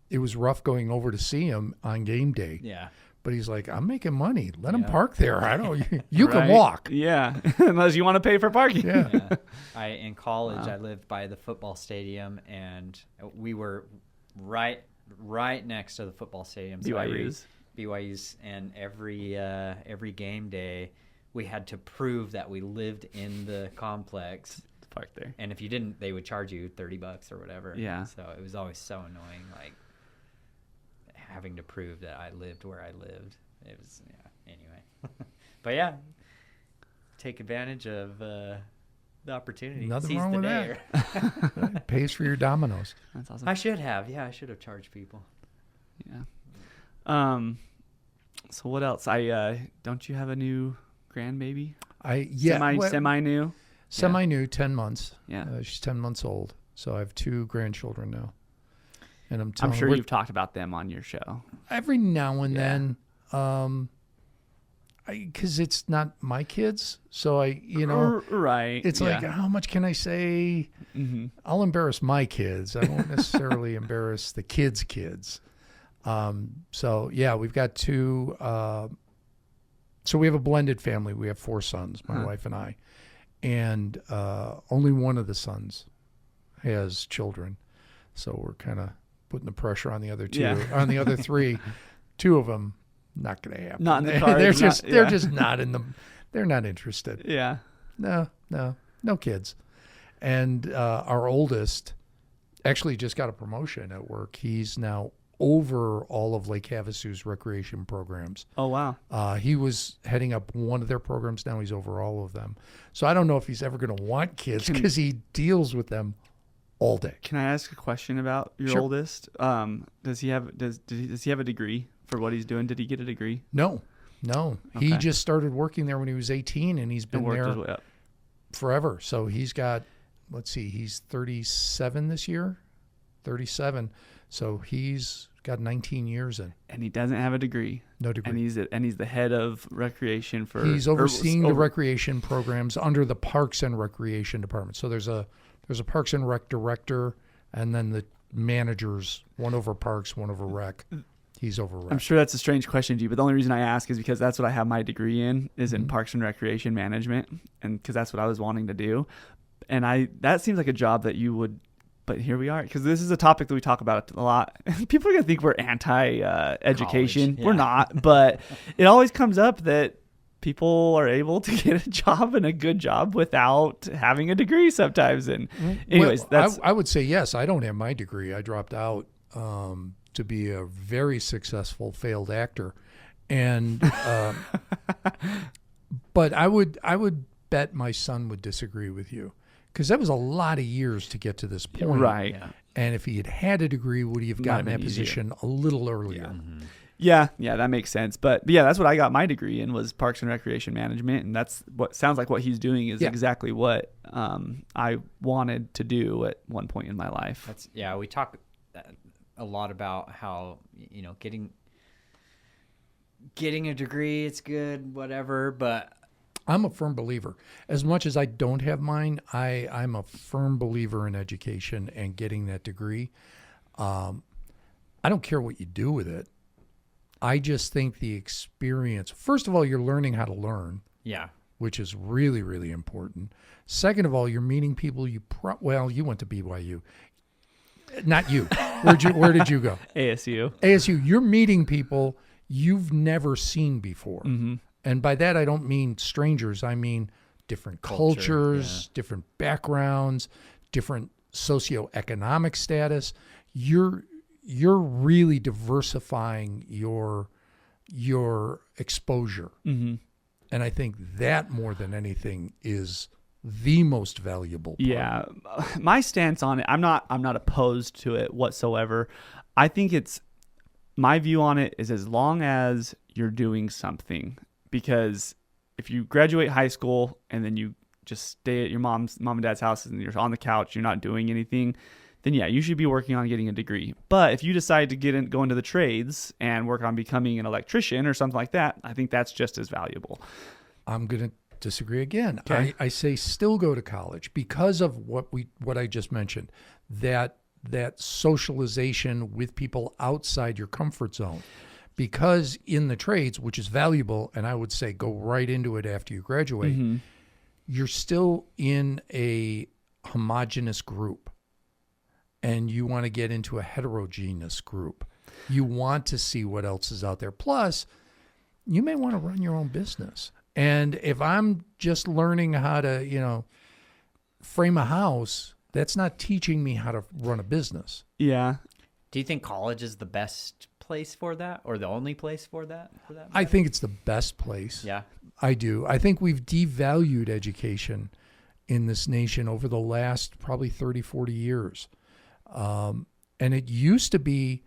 [SPEAKER 2] it was rough going over to see him on game day.
[SPEAKER 3] Yeah.
[SPEAKER 2] But he's like, I'm making money. Let him
[SPEAKER 3] Yeah.
[SPEAKER 2] park there. I don't. You can
[SPEAKER 1] Right?
[SPEAKER 2] walk.
[SPEAKER 1] Yeah. Unless you want to pay for parking.
[SPEAKER 2] Yeah.
[SPEAKER 3] Yeah. In college,
[SPEAKER 1] Wow.
[SPEAKER 3] I lived by the football stadium, and we were right next to the football stadium. So BYU's, and every game day, we had to prove that we lived in the complex.
[SPEAKER 1] Park there.
[SPEAKER 3] And if you didn't, they would charge you $30 or whatever.
[SPEAKER 1] Yeah.
[SPEAKER 3] So it was always so annoying, like having to prove that I lived where I lived. It was, anyway. But yeah, take advantage of the opportunity.
[SPEAKER 2] Nothing
[SPEAKER 3] Seize
[SPEAKER 2] wrong
[SPEAKER 3] the
[SPEAKER 2] with
[SPEAKER 3] day.
[SPEAKER 2] that. It pays for your dominoes.
[SPEAKER 1] That's awesome.
[SPEAKER 3] I should have. Yeah, I should have charged people.
[SPEAKER 1] Yeah. So what else? Don't you have a new grandbaby? Semi new.
[SPEAKER 2] Semi-new, 10 months.
[SPEAKER 1] Yeah.
[SPEAKER 2] She's 10 months old. So I have 2 grandchildren now. And I'm
[SPEAKER 1] I'm sure
[SPEAKER 2] her-
[SPEAKER 1] you've talked about them on your show.
[SPEAKER 2] every now and
[SPEAKER 1] Yeah.
[SPEAKER 2] then, because it's not my kids. So
[SPEAKER 1] Right.
[SPEAKER 2] it's like, how much can I say?
[SPEAKER 1] Mm-hmm.
[SPEAKER 2] I'll embarrass my kids. I won't necessarily embarrass the kids' kids. So yeah, we've got 2. So we have a blended family. We have 4 sons, my wife and I, and only one of the sons has children. So we're kind of putting the pressure on the other 2.
[SPEAKER 1] Yeah.
[SPEAKER 2] On the other 3, 2 of them, not going to happen.
[SPEAKER 1] Not in the cards.
[SPEAKER 2] They're just not in the. They're not interested.
[SPEAKER 1] Yeah.
[SPEAKER 2] No kids. And our oldest actually just got a promotion at work. He's now over all of Lake Havasu's recreation programs.
[SPEAKER 1] Oh, wow.
[SPEAKER 2] He was heading up one of their programs. Now he's over all of them. So I don't know if he's ever going to want kids because he deals with them all day.
[SPEAKER 1] Can I ask a question about your
[SPEAKER 2] Sure.
[SPEAKER 1] oldest? Does he have a degree for what he's doing? Did he get a degree?
[SPEAKER 2] No. He
[SPEAKER 1] Okay.
[SPEAKER 2] just started working there when he was 18, and he's been
[SPEAKER 1] And worked
[SPEAKER 2] there
[SPEAKER 1] his way up.
[SPEAKER 2] forever. So he's got, he's 37 this year, 37. So he's got 19 years in.
[SPEAKER 1] And he doesn't have a degree.
[SPEAKER 2] No degree.
[SPEAKER 1] And he's the head of recreation for.
[SPEAKER 2] He's overseeing the recreation programs under the Parks and Recreation Department. So there's a Parks and Rec director, and then the managers, one over Parks, one over Rec. He's over Rec.
[SPEAKER 1] I'm sure that's a strange question to you, but the only reason I ask is because that's what I have my degree in, is in Parks and Recreation Management, and because that's what I was wanting to do. And that seems like a job that you would. But here we are, because this is a topic that we talk about a lot. People are going to think we're anti-education.
[SPEAKER 3] College,
[SPEAKER 1] We're not, but it always comes up that people are able to get a job, and a good job, without having a degree sometimes. And anyways,
[SPEAKER 2] I would say yes. I don't have my degree. I dropped out to be a very successful failed actor, and but I would bet my son would disagree with you. Because that was a lot of years to get to this point.
[SPEAKER 1] right.
[SPEAKER 3] Yeah.
[SPEAKER 2] And if he had had a degree, would he have gotten
[SPEAKER 1] been
[SPEAKER 2] that
[SPEAKER 1] easier.
[SPEAKER 2] position a little earlier?
[SPEAKER 3] Mm-hmm.
[SPEAKER 1] Yeah, that makes sense. But yeah, that's what I got my degree in, was Parks and Recreation Management, and that's what sounds like what he's doing is exactly what I wanted to do at one point in my life.
[SPEAKER 3] We talk a lot about how getting a degree, it's good, whatever, but
[SPEAKER 2] I'm a firm believer. As much as I don't have mine, I'm a firm believer in education and getting that degree. I don't care what you do with it. I just think the experience, first of all, you're learning how to learn, which is really, really important. Second of all, you're meeting people you went to BYU. Not you. Where did you go?
[SPEAKER 1] ASU.
[SPEAKER 2] ASU. You're meeting people you've never seen before.
[SPEAKER 1] Mm-hmm.
[SPEAKER 2] And by that, I don't mean strangers. I mean different
[SPEAKER 3] Culture,
[SPEAKER 2] cultures, different backgrounds, different socioeconomic status. You're really diversifying your exposure.
[SPEAKER 1] Mm-hmm.
[SPEAKER 2] And I think that more than anything is the most valuable part.
[SPEAKER 1] Yeah, my stance on it, I'm not opposed to it whatsoever. I think my view on it is as long as you're doing something, because if you graduate high school and then you just stay at your mom and dad's house and you're on the couch, you're not doing anything, then yeah, you should be working on getting a degree. But if you decide to go into the trades and work on becoming an electrician or something like that, I think that's just as valuable.
[SPEAKER 2] I'm going to disagree again.
[SPEAKER 1] Okay.
[SPEAKER 2] I say still go to college because of what I just mentioned, that socialization with people outside your comfort zone. Because in the trades, which is valuable, and I would say go right into it after you graduate,
[SPEAKER 1] Mm-hmm.
[SPEAKER 2] you're still in a homogenous group, and you want to get into a heterogeneous group. You want to see what else is out there. Plus, you may want to run your own business. And if I'm just learning how to, frame a house, that's not teaching me how to run a business.
[SPEAKER 1] Yeah.
[SPEAKER 3] Do you think college is the best place for that, or the only place for that?
[SPEAKER 2] I think it's the best place.
[SPEAKER 3] Yeah.
[SPEAKER 2] I do. I think we've devalued education in this nation over the last probably 30, 40 years. And it used to be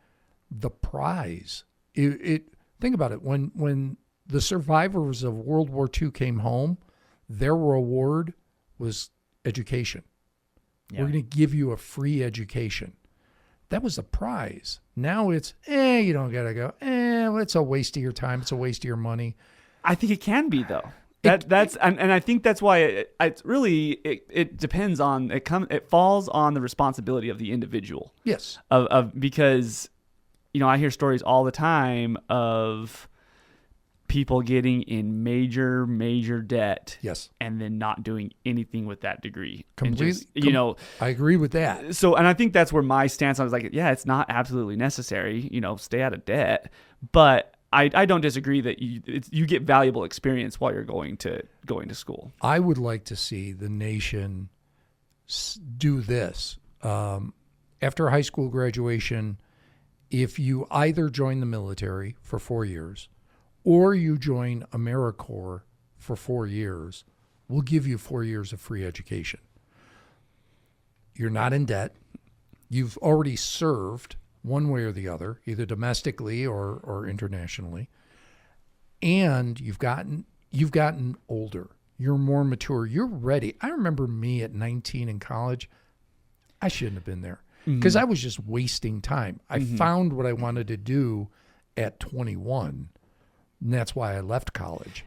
[SPEAKER 2] the prize. Think about it. When the survivors of World War II came home, their reward was education.
[SPEAKER 3] Yeah.
[SPEAKER 2] We're going to give you a free education. That was the prize. Now it's, you don't got to go. Well, it's a waste of your time. It's a waste of your money.
[SPEAKER 1] I think it can be though. And I think that's why it depends on it falls on the responsibility of the individual.
[SPEAKER 2] Yes.
[SPEAKER 1] Because I hear stories all the time of people getting in major debt.
[SPEAKER 2] Yes.
[SPEAKER 1] And then not doing anything with that degree.
[SPEAKER 2] Completely.
[SPEAKER 1] And just,
[SPEAKER 2] I agree with that.
[SPEAKER 1] So, and I think that's where my stance, I was like, yeah, it's not absolutely necessary, stay out of debt. But I don't disagree that you get valuable experience while you're going to school.
[SPEAKER 2] I would like to see the nation do this. After high school graduation, if you either join the military for 4 years or you join AmeriCorps for 4 years, we'll give you 4 years of free education. You're not in debt. You've already served one way or the other, either domestically or internationally. And you've gotten older. You're more mature. You're ready. I remember me at 19 in college. I shouldn't have been there because I was just wasting time. I found what I wanted to do at 21, and that's why I left college.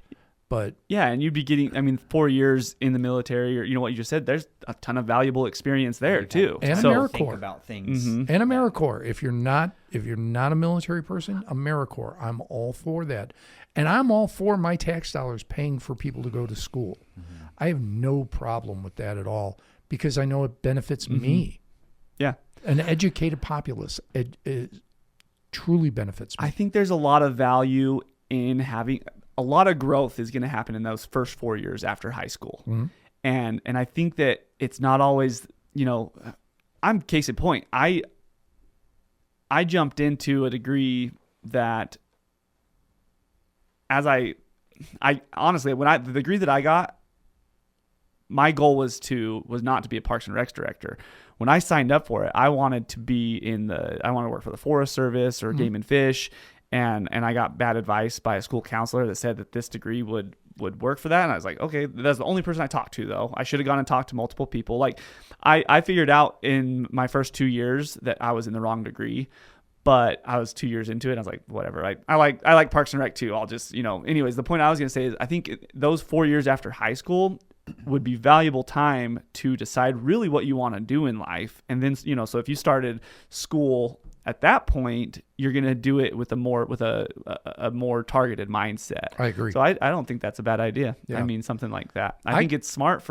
[SPEAKER 2] But
[SPEAKER 1] yeah, and you'd be getting, 4 years in the military, or what you just said, there's a ton of valuable experience there too.
[SPEAKER 2] And
[SPEAKER 1] so,
[SPEAKER 2] AmeriCorps.
[SPEAKER 3] Think about things.
[SPEAKER 2] And AmeriCorps. If you're not a military person, AmeriCorps. I'm all for that. And I'm all for my tax dollars paying for people to go to school. I have no problem with that at all because I know it benefits me.
[SPEAKER 1] Yeah.
[SPEAKER 2] An educated populace it truly benefits me.
[SPEAKER 1] I think there's a lot of value in having a lot of growth is going to happen in those first 4 years after high school. And I think that it's not always, I'm case in point. I jumped into a degree that I honestly, the degree that I got, my goal was not to be a Parks and Recs director. When I signed up for it, I wanted to work for the Forest Service or Game and Fish. And I got bad advice by a school counselor that said that this degree would work for that. And I was like, okay, that's the only person I talked to though. I should have gone and talked to multiple people. Like I figured out in my first 2 years that I was in the wrong degree, but I was 2 years into it. And I was like, whatever. I like Parks and Rec too. I'll just, anyways, the point I was going to say is I think those 4 years after high school would be valuable time to decide really what you want to do in life. And then, so if you started school at that point, you're going to do it with a more targeted mindset.
[SPEAKER 2] I agree.
[SPEAKER 1] So I don't think that's a bad idea.
[SPEAKER 2] Yeah.
[SPEAKER 1] Something like that. I think it's smart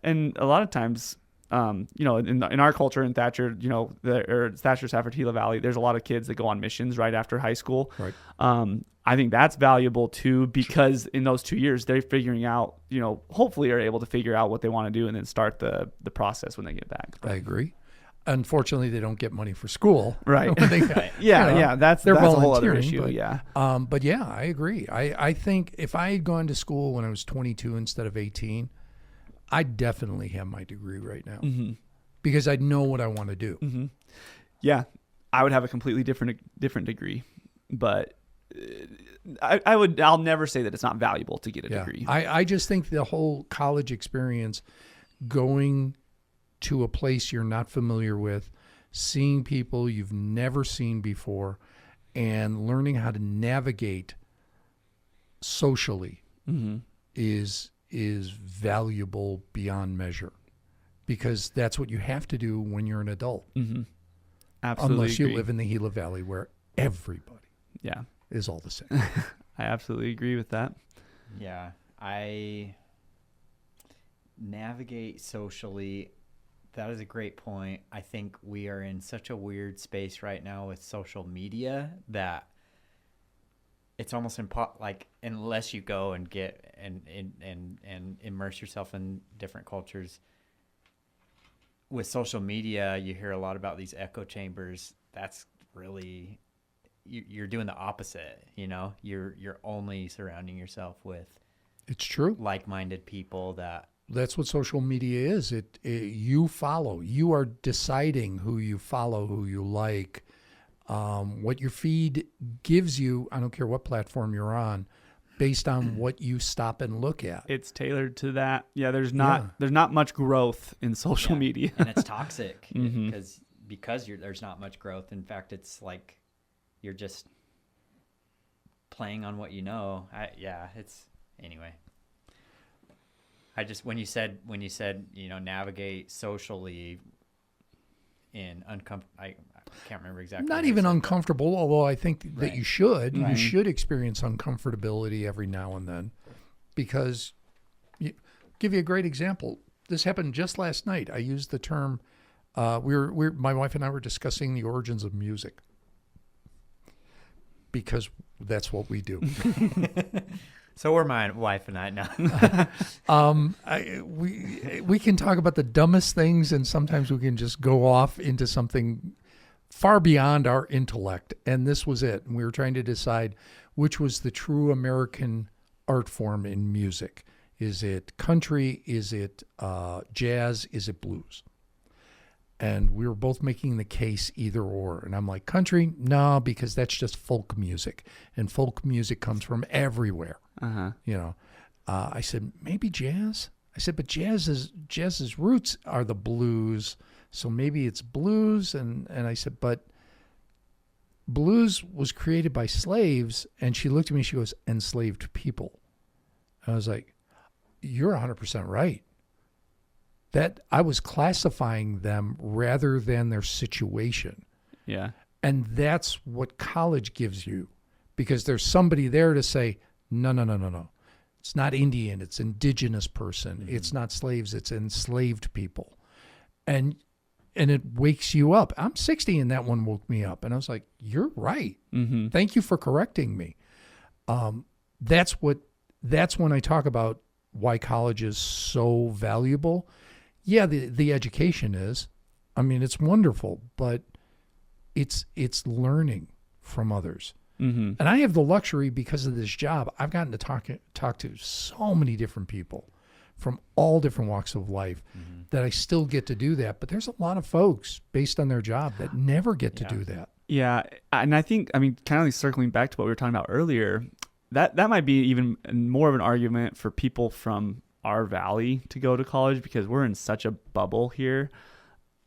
[SPEAKER 1] and a lot of times in our culture in Thatcher, Thatcher, Safford, Gila Valley, there's a lot of kids that go on missions right after high school.
[SPEAKER 2] Right.
[SPEAKER 1] I think that's valuable too, because in those 2 years, they're figuring out, hopefully are able to figure out what they want to do and then start the process when they get back.
[SPEAKER 2] I agree. Unfortunately, they don't get money for school.
[SPEAKER 1] Right.
[SPEAKER 2] Yeah.
[SPEAKER 1] That's a whole other issue.
[SPEAKER 2] But yeah, I agree. I think if I had gone to school when I was 22 instead of 18, I definitely have my degree right now because I know what I want to do.
[SPEAKER 1] Mm-hmm. Yeah, I would have a completely different degree, but I'll never say that it's not valuable to get a degree.
[SPEAKER 2] I just think the whole college experience, going to a place you're not familiar with, seeing people you've never seen before, and learning how to navigate socially is valuable beyond measure, because that's what you have to do when you're an adult.
[SPEAKER 1] Absolutely.
[SPEAKER 2] Unless you live in the Gila Valley where everybody is all the same.
[SPEAKER 1] I absolutely agree with that.
[SPEAKER 3] Yeah, I navigate socially. That is a great point. I think we are in such a weird space right now with social media that it's almost like unless you go and get and immerse yourself in different cultures. With social media, you hear a lot about these echo chambers. That's really you're doing the opposite. You're only surrounding yourself with
[SPEAKER 2] It's true.
[SPEAKER 3] like-minded people that.
[SPEAKER 2] That's what social media is. You follow. You are deciding who you follow, who you like, what your feed gives you. I don't care what platform you're on, based on what you stop and look at.
[SPEAKER 1] It's tailored to that. Yeah, there's not much growth in social media,
[SPEAKER 3] and it's toxic because there's not much growth. In fact, it's like you're just playing on what you know. Anyway. I just when you said navigate socially in uncomfortable. I can't remember exactly.
[SPEAKER 2] Not even uncomfortable, although I think that
[SPEAKER 3] Right.
[SPEAKER 2] you should.
[SPEAKER 3] Right.
[SPEAKER 2] You should experience uncomfortability every now and then, because give you a great example. This happened just last night. I used the term. My wife and I were discussing the origins of music, because that's what we do.
[SPEAKER 3] So were my wife and I now.
[SPEAKER 2] We can talk about the dumbest things, and sometimes we can just go off into something far beyond our intellect. And this was it. And we were trying to decide which was the true American art form in music. Is it country? Is it jazz? Is it blues? And we were both making the case either or. And I'm like, country? No, because that's just folk music. And folk music comes from everywhere. I said, maybe jazz? I said, but jazz's roots are the blues. So maybe it's blues. And I said, but blues was created by slaves. And she looked at me, she goes, enslaved people. I was like, you're 100% right. That I was classifying them rather than their situation.
[SPEAKER 1] Yeah.
[SPEAKER 2] And that's what college gives you, because there's somebody there to say, no. It's not Indian, it's indigenous person. Mm-hmm. It's not slaves, it's enslaved people. And it wakes you up. I'm 60 and that one woke me up. And I was like, you're right. Mm-hmm. Thank you for correcting me. That's when I talk about why college is so valuable. Yeah, the education is. I mean, it's wonderful, but it's learning from others. Mm-hmm. And I have the luxury, because of this job, I've gotten to talk to so many different people from all different walks of life that I still get to do that. But there's a lot of folks based on their job that never get to do that.
[SPEAKER 1] Yeah. And I think, kind of circling back to what we were talking about earlier, that might be even more of an argument for people from our valley to go to college, because we're in such a bubble here.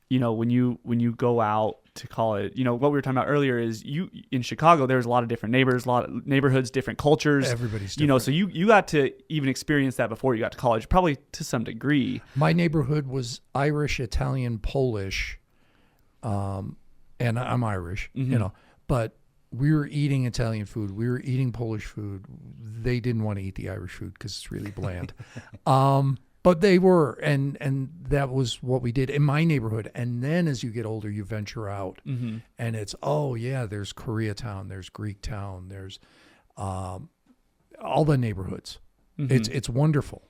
[SPEAKER 1] When you go out to college, what we were talking about earlier is in Chicago, there's a lot of different neighbors, a lot of neighborhoods, different cultures.
[SPEAKER 2] Everybody's different.
[SPEAKER 1] So you got to even experience that before you got to college, probably to some degree.
[SPEAKER 2] My neighborhood was Irish, Italian, Polish, and I'm Irish, but we were eating Italian food. We were eating Polish food. They didn't want to eat the Irish food because it's really bland. But they were, and that was what we did in my neighborhood. And then as you get older, you venture out,
[SPEAKER 1] Mm-hmm.
[SPEAKER 2] and it's, oh yeah, there's Koreatown, there's Greektown, there's all the neighborhoods.
[SPEAKER 1] Mm-hmm.
[SPEAKER 2] It's wonderful.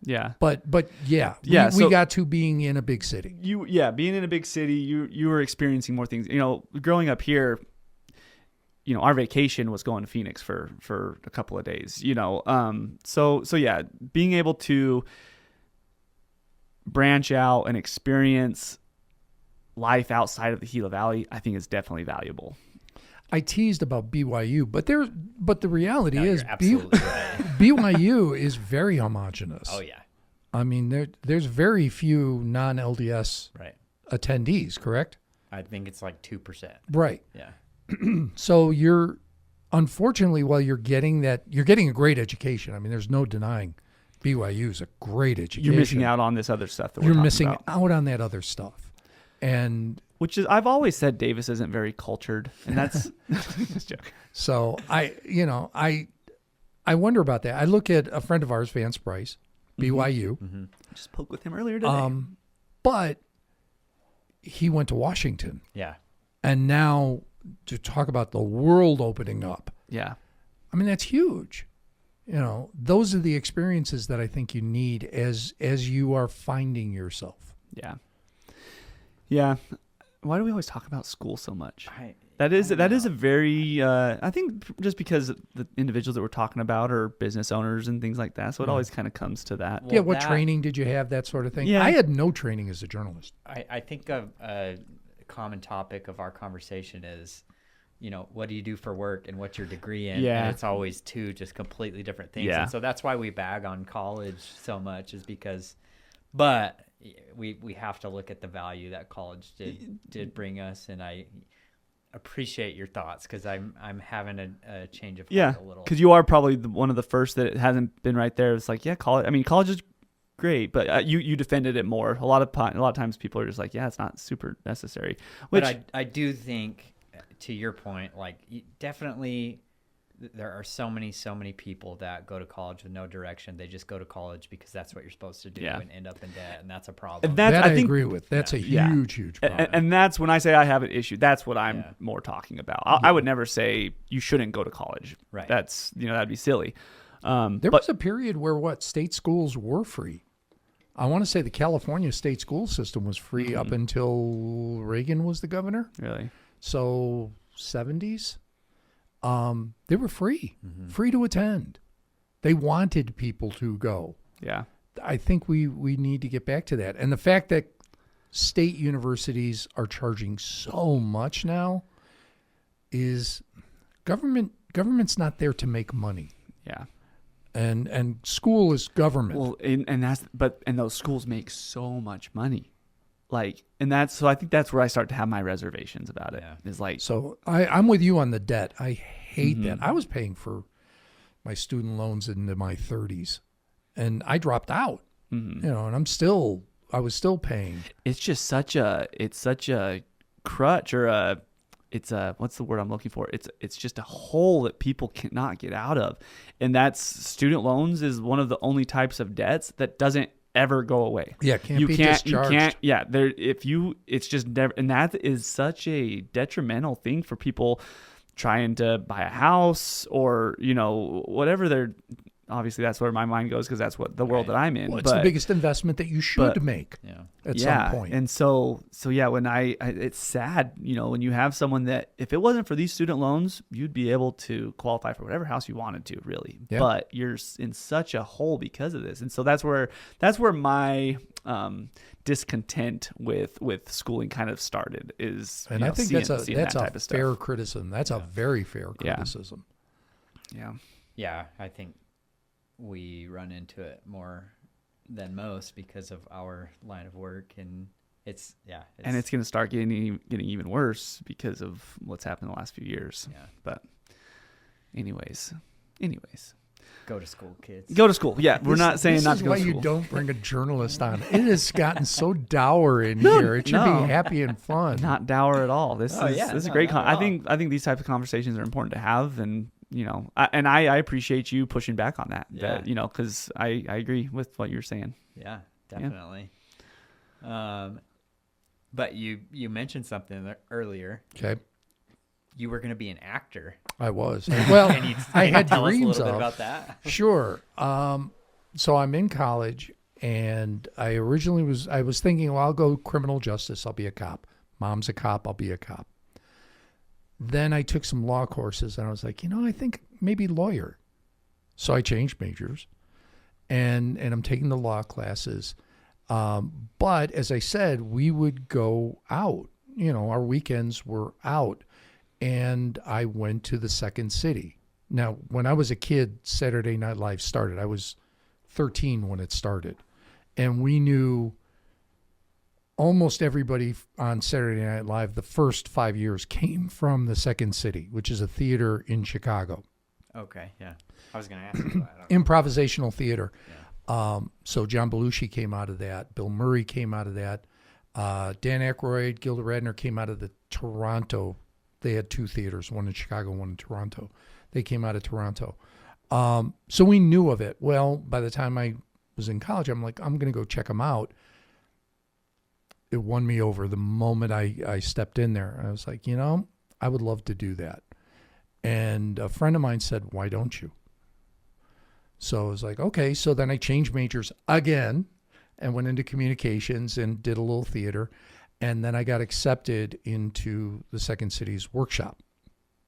[SPEAKER 1] Yeah.
[SPEAKER 2] But yeah,
[SPEAKER 1] Yeah,
[SPEAKER 2] we
[SPEAKER 1] so-
[SPEAKER 2] got to being in a big city.
[SPEAKER 1] Being in a big city, you were experiencing more things. Growing up here, our vacation was going to Phoenix for a couple of days. So yeah, being able to branch out and experience life outside of the Gila Valley, I think is definitely valuable.
[SPEAKER 2] I teased about BYU, but the reality
[SPEAKER 3] No,
[SPEAKER 2] is
[SPEAKER 3] you're absolutely right.
[SPEAKER 2] BYU is very homogenous.
[SPEAKER 3] Oh yeah,
[SPEAKER 2] I mean, there's very few non-LDS
[SPEAKER 3] right.
[SPEAKER 2] attendees, correct?
[SPEAKER 3] I think it's like 2%.
[SPEAKER 2] Right.
[SPEAKER 3] Yeah.
[SPEAKER 2] So unfortunately, while you're getting a great education. I mean, there's no denying BYU is a great education.
[SPEAKER 1] You're missing out on this other stuff that we're
[SPEAKER 2] You're
[SPEAKER 1] talking
[SPEAKER 2] missing
[SPEAKER 1] about.
[SPEAKER 2] out on that other stuff. And
[SPEAKER 1] Which is, I've always said Davis isn't very cultured, and that's just joking.
[SPEAKER 2] so I wonder about that. I look at a friend of ours, Vance Bryce, BYU,
[SPEAKER 3] Mm-hmm.
[SPEAKER 1] Just spoke with him earlier today.
[SPEAKER 2] but he went to Washington,
[SPEAKER 3] Yeah.
[SPEAKER 2] and now to talk about the world opening up.
[SPEAKER 1] Yeah.
[SPEAKER 2] I mean, that's huge. Those are the experiences that I think you need as you are finding yourself.
[SPEAKER 1] Yeah. Yeah. Why do we always talk about school so much?
[SPEAKER 3] I
[SPEAKER 1] That is
[SPEAKER 3] don't know.
[SPEAKER 1] a very I think just because the individuals that we're talking about are business owners and things like that, so it always kind of comes to that.
[SPEAKER 3] Well,
[SPEAKER 2] Yeah, what
[SPEAKER 3] that-
[SPEAKER 2] training did you have, that sort of thing?
[SPEAKER 1] Yeah.
[SPEAKER 2] I had no training as a journalist.
[SPEAKER 3] I think a common topic of our conversation is, what do you do for work and what's your degree in?
[SPEAKER 1] Yeah.
[SPEAKER 3] And it's always two just completely different things.
[SPEAKER 1] Yeah.
[SPEAKER 3] And so that's why we bag on college so much, is because, but we have to look at the value that college did bring us. And I appreciate your thoughts, because I'm having a change of
[SPEAKER 1] Yeah,
[SPEAKER 3] heart a little.
[SPEAKER 1] because you are probably one of the first that hasn't been right there. It's like, yeah, college. I mean, college is great, but you defended it more. A lot of times people are just like, yeah, it's not super necessary. Which
[SPEAKER 3] But I do think, to your point, like, definitely there are so many people that go to college with no direction. They just go to college because that's what you're supposed to do,
[SPEAKER 1] Yeah.
[SPEAKER 3] and end up in debt, and that's a problem.
[SPEAKER 1] And that-
[SPEAKER 2] I
[SPEAKER 1] I think-
[SPEAKER 2] agree with. That's a
[SPEAKER 1] Yeah.
[SPEAKER 2] huge problem.
[SPEAKER 1] and that's when I say I have an issue. That's what I'm
[SPEAKER 3] Yeah.
[SPEAKER 1] more talking about. I would never say you shouldn't go to college.
[SPEAKER 3] Right.
[SPEAKER 1] That's that'd be silly.
[SPEAKER 2] There
[SPEAKER 1] But
[SPEAKER 2] was a period where state schools were free. I want to say the California state school system was free up until Reagan was the governor.
[SPEAKER 1] really,
[SPEAKER 2] So 70s, they were free to attend. They wanted people to go.
[SPEAKER 1] yeah,
[SPEAKER 2] I think we need to get back to that. And the fact that state universities are charging so much now is government's not there to make money.
[SPEAKER 1] yeah.
[SPEAKER 2] And school is government.
[SPEAKER 1] Well, and those schools make so much money, so I think that's where I start to have my reservations about it.
[SPEAKER 3] Yeah.
[SPEAKER 1] Is like,
[SPEAKER 2] So I'm with you on the debt. I hate that.
[SPEAKER 1] Mm-hmm.
[SPEAKER 2] I was paying for my student loans into my 30s, and I dropped out.
[SPEAKER 1] mm-hmm.
[SPEAKER 2] And I was still paying.
[SPEAKER 1] it's just such a crutch, or it's a what's the word I'm looking for? It's just a hole that people cannot get out of, and that's student loans is one of the only types of debts that doesn't ever go away.
[SPEAKER 2] Yeah, can't be discharged.
[SPEAKER 1] It's just never, and that is such a detrimental thing for people trying to buy a house or whatever they're. Obviously, that's where my mind goes because that's what the world that I'm in.
[SPEAKER 2] Well, it's the biggest investment that you should make
[SPEAKER 3] Yeah.
[SPEAKER 2] at some point.
[SPEAKER 1] And so yeah, when it's sad, when you have someone that if it wasn't for these student loans, you'd be able to qualify for whatever house you wanted to, really.
[SPEAKER 2] Yeah.
[SPEAKER 1] But you're in such a hole because of this, and so that's where my discontent with schooling kind of started.
[SPEAKER 2] And I think
[SPEAKER 1] seeing
[SPEAKER 2] that's
[SPEAKER 1] that
[SPEAKER 2] a
[SPEAKER 1] type of stuff.
[SPEAKER 2] fair criticism. That's a very fair
[SPEAKER 1] Yeah.
[SPEAKER 2] criticism.
[SPEAKER 1] Yeah.
[SPEAKER 3] Yeah, I think we run into it more than most because of our line of work, and it's
[SPEAKER 1] And it's going to start getting even worse because of what's happened the last few years.
[SPEAKER 3] Yeah.
[SPEAKER 1] But anyways,
[SPEAKER 3] go to school, kids.
[SPEAKER 1] go to school. Yeah, we're not saying
[SPEAKER 2] this
[SPEAKER 1] not
[SPEAKER 2] is
[SPEAKER 1] to go
[SPEAKER 2] why
[SPEAKER 1] to school.
[SPEAKER 2] you don't bring a journalist on. It has gotten so dour in here. It should
[SPEAKER 1] no.
[SPEAKER 2] be happy and fun.
[SPEAKER 1] Not dour at all. This is a great.
[SPEAKER 3] not at
[SPEAKER 1] I think these types of conversations are important to have, and I appreciate you pushing back on that.
[SPEAKER 3] Yeah.
[SPEAKER 1] That, because I agree with what you're saying.
[SPEAKER 3] Yeah, definitely. But you mentioned something earlier.
[SPEAKER 2] Okay.
[SPEAKER 3] You were going to be an actor.
[SPEAKER 2] I was. Well, I had
[SPEAKER 3] tell us a
[SPEAKER 2] dreams
[SPEAKER 3] little bit
[SPEAKER 2] of.
[SPEAKER 3] about that?
[SPEAKER 2] Sure. So I'm in college, and I was thinking, well, I'll go criminal justice. I'll be a cop. Mom's a cop. I'll be a cop. Then I took some law courses, and I was like, I think maybe lawyer. So I changed majors, and I'm taking the law classes. But as I said, we would go out. Our weekends were out, and I went to the Second City. Now, when I was a kid, Saturday Night Live started. I was 13 when it started, and we knew almost everybody on Saturday Night Live the first 5 years came from the Second City, which is a theater in Chicago.
[SPEAKER 3] Okay, yeah. I was going to ask you that.
[SPEAKER 2] Improvisational theater.
[SPEAKER 3] Yeah.
[SPEAKER 2] So John Belushi came out of that. Bill Murray came out of that. Dan Aykroyd, Gilda Radner came out of the Toronto. They had two theaters, one in Chicago, one in Toronto. They came out of Toronto. So we knew of it. Well, by the time I was in college, I'm like, I'm going to go check them out. It won me over the moment I stepped in there. I was like, I would love to do that. And a friend of mine said, why don't you? So I was like, okay. So then I changed majors again and went into communications and did a little theater. And then I got accepted into the Second City's workshop,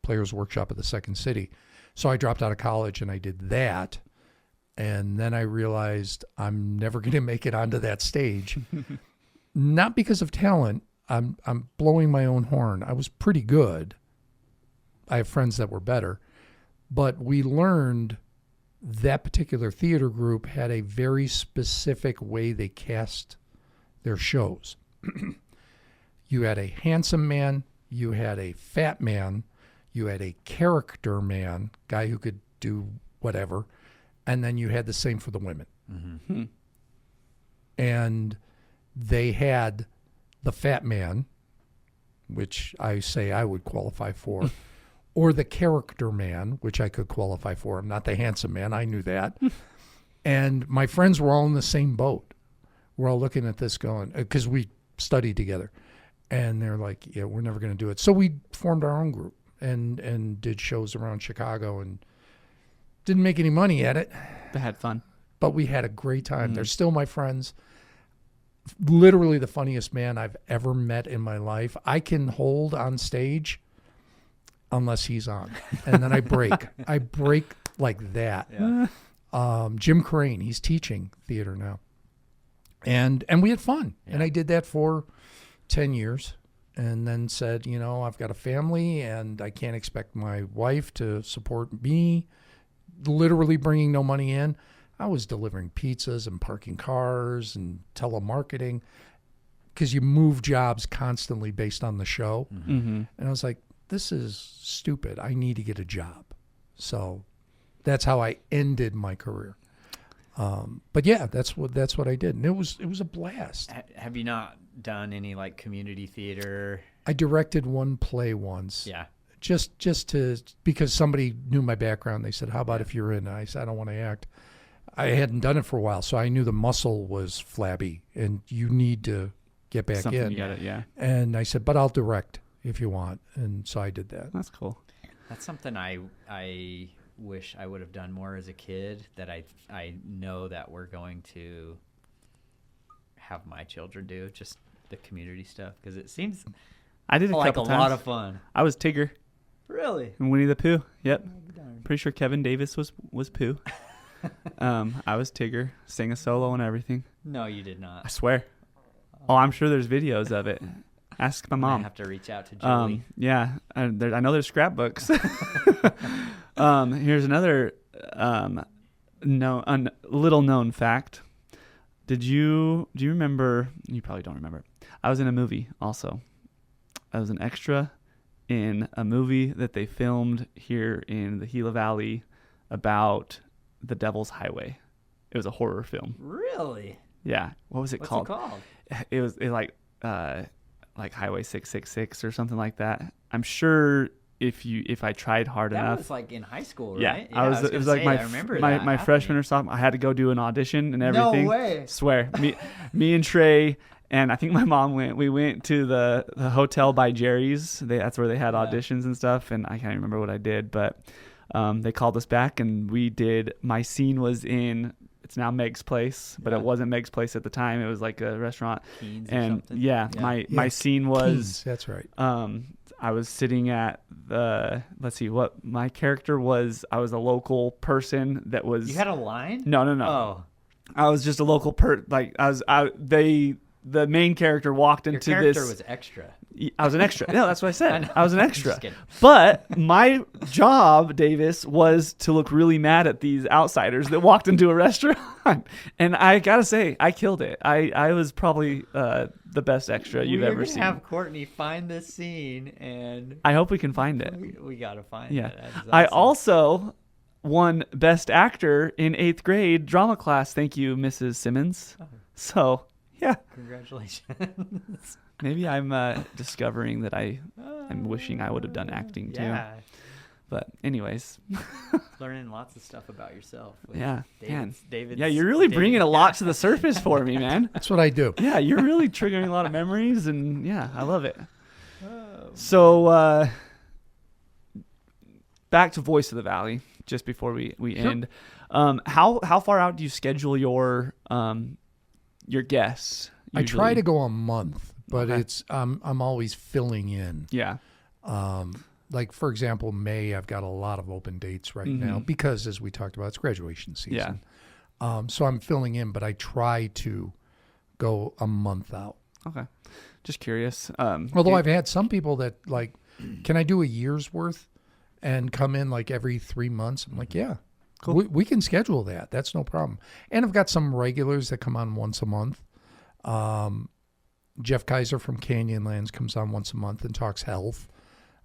[SPEAKER 2] Players Workshop at the Second City. So I dropped out of college and I did that. And then I realized I'm never going to make it onto that stage. Not because of talent. I'm blowing my own horn. I was pretty good. I have friends that were better. But we learned that particular theater group had a very specific way they cast their shows. You had a handsome man, you had a fat man, you had a character man, guy who could do whatever, and then you had the same for the women.
[SPEAKER 3] Mm-hmm.
[SPEAKER 2] And they had the fat man, which I say I would qualify for, or the character man, which I could qualify for. I'm not the handsome man. I knew that. And my friends were all in the same boat. We're all looking at this going, because we studied together. And they're like, yeah, we're never going to do it. So we formed our own group and did shows around Chicago and didn't make any money at it.
[SPEAKER 1] They had fun.
[SPEAKER 2] But we had a great time. They're still my friends. Literally the funniest man I've ever met in my life. I can hold on stage unless he's on. And then I break. I break like that.
[SPEAKER 3] Yeah.
[SPEAKER 2] Jim Crane, he's teaching theater now. And we had fun. Yeah. And I did that for 10 years and then said, I've got a family and I can't expect my wife to support me, literally bringing no money in. I was delivering pizzas and parking cars and telemarketing because you move jobs constantly based on the show.
[SPEAKER 1] Mm-hmm.
[SPEAKER 2] And I was like, this is stupid. I need to get a job. So that's how I ended my career. But yeah, that's what I did. And it was a blast.
[SPEAKER 3] Have you not done any like community theater?
[SPEAKER 2] I directed one play once.
[SPEAKER 3] Yeah.
[SPEAKER 2] Just to, because somebody knew my background. They said, how about if you're in? I said, I don't want to act. I hadn't done it for a while, so I knew the muscle was flabby and you need to get back
[SPEAKER 1] Something
[SPEAKER 2] in.
[SPEAKER 1] You got it, yeah.
[SPEAKER 2] And I said, but I'll direct if you want. And so I did that.
[SPEAKER 1] That's cool.
[SPEAKER 3] That's something I wish I would have done more as a kid, that I know that we're going to have my children do, just the community stuff, because it seems
[SPEAKER 1] I did a
[SPEAKER 3] like a
[SPEAKER 1] couple times.
[SPEAKER 3] lot of fun.
[SPEAKER 1] I was Tigger
[SPEAKER 3] Really?
[SPEAKER 1] in Winnie the Pooh. Yep.
[SPEAKER 3] Oh, darn.
[SPEAKER 1] Pretty sure Kevin Davis was Pooh. I was Tigger, sang a solo and everything.
[SPEAKER 3] No, you did
[SPEAKER 1] I
[SPEAKER 3] not.
[SPEAKER 1] swear. Oh, I'm sure there's videos of it. Ask my
[SPEAKER 3] I
[SPEAKER 1] mom.
[SPEAKER 3] have to reach out to Julie.
[SPEAKER 1] Yeah, I know there's scrapbooks. Here's another little known fact. Do you remember? You probably don't remember. I was in a movie also. I was an extra in a movie that they filmed here in the Gila Valley about the Devil's Highway. It was a horror film.
[SPEAKER 3] Really?
[SPEAKER 1] Yeah. What was it
[SPEAKER 3] What's
[SPEAKER 1] called?
[SPEAKER 3] it called?
[SPEAKER 1] It was like Highway 666 or something like that. I'm sure if I tried hard
[SPEAKER 3] That
[SPEAKER 1] enough.
[SPEAKER 3] was like in high school,
[SPEAKER 1] Yeah,
[SPEAKER 3] right?
[SPEAKER 1] I was. It
[SPEAKER 3] gonna
[SPEAKER 1] was like
[SPEAKER 3] say, I remember
[SPEAKER 1] my
[SPEAKER 3] that
[SPEAKER 1] freshman
[SPEAKER 3] happening.
[SPEAKER 1] or sophomore. I had to go do an audition and everything.
[SPEAKER 3] No way.
[SPEAKER 1] Swear, me and Trey, and I think my mom went. We went to the hotel by Jerry's. That's where they had
[SPEAKER 3] Yeah.
[SPEAKER 1] auditions and stuff. And I can't remember what I did, but they called us back and we did. My scene was in. It's now Meg's Place, but
[SPEAKER 3] Yeah.
[SPEAKER 1] it wasn't Meg's Place at the time. It was like a restaurant.
[SPEAKER 3] Keens or
[SPEAKER 1] And
[SPEAKER 3] something.
[SPEAKER 1] yeah, my
[SPEAKER 2] Yeah,
[SPEAKER 1] scene was.
[SPEAKER 2] Keys, that's right.
[SPEAKER 1] I was sitting at the. Let's see what my character was. I was a local person that was.
[SPEAKER 3] You had a line?
[SPEAKER 1] No.
[SPEAKER 3] Oh,
[SPEAKER 1] I was just a local the main character walked
[SPEAKER 3] your
[SPEAKER 1] into
[SPEAKER 3] character
[SPEAKER 1] this.
[SPEAKER 3] was extra.
[SPEAKER 1] I was an extra. Yeah, that's what I
[SPEAKER 3] I
[SPEAKER 1] said.
[SPEAKER 3] know.
[SPEAKER 1] I was an
[SPEAKER 3] I'm
[SPEAKER 1] extra.
[SPEAKER 3] just kidding.
[SPEAKER 1] But my job, Davis, was to look really mad at these outsiders that walked into a restaurant. And I gotta say, I killed it. I was probably the best extra you've
[SPEAKER 3] We're
[SPEAKER 1] ever
[SPEAKER 3] gonna
[SPEAKER 1] seen.
[SPEAKER 3] have Courtney find this scene, and
[SPEAKER 1] I hope we can find it.
[SPEAKER 3] we gotta find
[SPEAKER 1] Yeah.
[SPEAKER 3] it. That's
[SPEAKER 1] I
[SPEAKER 3] awesome.
[SPEAKER 1] also won Best Actor in 8th grade drama class. Thank you, Mrs. Simmons.
[SPEAKER 3] Oh.
[SPEAKER 1] So, yeah,
[SPEAKER 3] Congratulations.
[SPEAKER 1] maybe I'm discovering that I'm wishing I would have done acting too.
[SPEAKER 3] Yeah,
[SPEAKER 1] But anyways,
[SPEAKER 3] learning lots of stuff about yourself. with
[SPEAKER 1] yeah, man.
[SPEAKER 3] David's,
[SPEAKER 1] Yeah, you're really bringing a lot to the surface for me, man.
[SPEAKER 2] That's what I do.
[SPEAKER 1] Yeah, you're really triggering a lot of memories, and yeah, I love it. So, back to Voice of the Valley, just before we
[SPEAKER 2] Sure.
[SPEAKER 1] end. How far out do you schedule your guests?
[SPEAKER 2] I try
[SPEAKER 1] usually?
[SPEAKER 2] to go a month, but
[SPEAKER 1] Okay.
[SPEAKER 2] it's I'm always filling in.
[SPEAKER 1] Yeah.
[SPEAKER 2] Like for example, May I've got a lot of open dates right now
[SPEAKER 1] Mhm.
[SPEAKER 2] because as we talked about, it's graduation
[SPEAKER 1] Yeah.
[SPEAKER 2] season. So I'm filling in, but I try to go a month out.
[SPEAKER 1] Okay. Just curious.
[SPEAKER 2] Although I've had some people that like, can I do a year's worth and come in like every 3 months? I'm like, yeah,
[SPEAKER 1] Cool.
[SPEAKER 2] we can schedule that. That's no problem. And I've got some regulars that come on once a month. Jeff Kaiser from Canyonlands comes on once a month and talks health.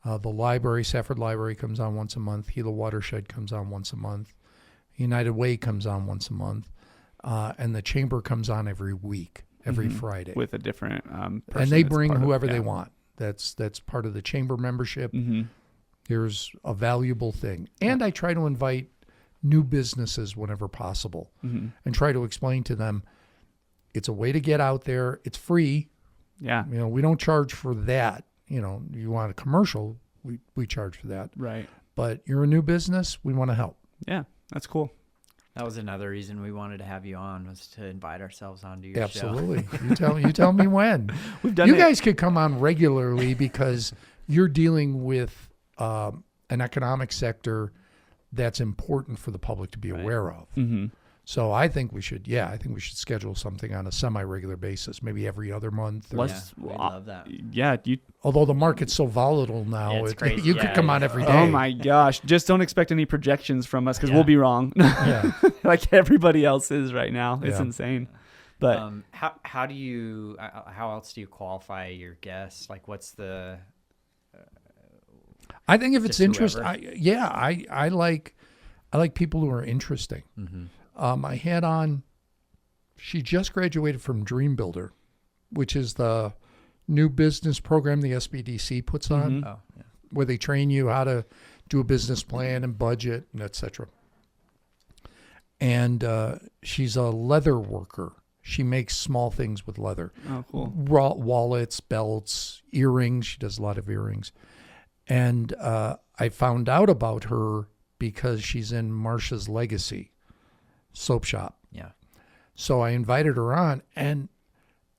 [SPEAKER 2] The library, Safford Library, comes on once a month. Gila Watershed comes on once a month. United Way comes on once a month. And the Chamber comes on every week, every Friday.
[SPEAKER 1] with a different person
[SPEAKER 2] And they
[SPEAKER 1] that's
[SPEAKER 2] bring
[SPEAKER 1] part of-
[SPEAKER 2] whoever they
[SPEAKER 1] yeah.
[SPEAKER 2] want. That's part of the Chamber membership.
[SPEAKER 1] Mhm.
[SPEAKER 2] Here's a valuable thing. And I try to invite new businesses whenever possible
[SPEAKER 1] Mhm.
[SPEAKER 2] and try to explain to them it's a way to get out there. It's free.
[SPEAKER 1] Yeah.
[SPEAKER 2] You know, we don't charge for that. You know, you want a commercial, we charge for that.
[SPEAKER 1] Right.
[SPEAKER 2] But you're a new business, we want to help.
[SPEAKER 1] Yeah. That's cool.
[SPEAKER 3] That was another reason we wanted to have you on, was to invite ourselves onto your show.
[SPEAKER 2] Absolutely. you tell me when.
[SPEAKER 1] We've done
[SPEAKER 2] You
[SPEAKER 1] it.
[SPEAKER 2] guys could come on regularly because you're dealing with an economic sector that's important for the public to be aware of.
[SPEAKER 1] Mm-hmm.
[SPEAKER 2] So I think we should schedule something on a semi-regular basis, maybe every other month. Or,
[SPEAKER 1] Let's-
[SPEAKER 3] Yeah, we love that.
[SPEAKER 1] Yeah. You.
[SPEAKER 2] although the market's so volatile now,
[SPEAKER 3] Yeah, it's crazy.
[SPEAKER 2] you could
[SPEAKER 3] Yeah,
[SPEAKER 2] come on
[SPEAKER 3] yeah.
[SPEAKER 2] every day.
[SPEAKER 1] Oh my gosh! Just don't expect any projections from us because
[SPEAKER 3] Yeah.
[SPEAKER 1] we'll be wrong,
[SPEAKER 2] Yeah.
[SPEAKER 1] like everybody else is right now. It's
[SPEAKER 2] Yeah.
[SPEAKER 1] insane. But
[SPEAKER 3] How do you how else do you qualify your guests? Like, what's the
[SPEAKER 2] I think if it's
[SPEAKER 3] Just
[SPEAKER 2] interesting,
[SPEAKER 3] whoever.
[SPEAKER 2] I like people who are interesting. I had on, she just graduated from Dream Builder, which is the new business program the SBDC puts on,
[SPEAKER 3] oh yeah.
[SPEAKER 2] where they train you how to do a business plan and budget and et cetera. And she's a leather worker. She makes small things with leather.
[SPEAKER 1] oh, cool.
[SPEAKER 2] Wallets, belts, earrings. She does a lot of earrings. And I found out about her because she's in Marsha's Legacy soap shop.
[SPEAKER 3] Yeah.
[SPEAKER 2] So I invited her on, and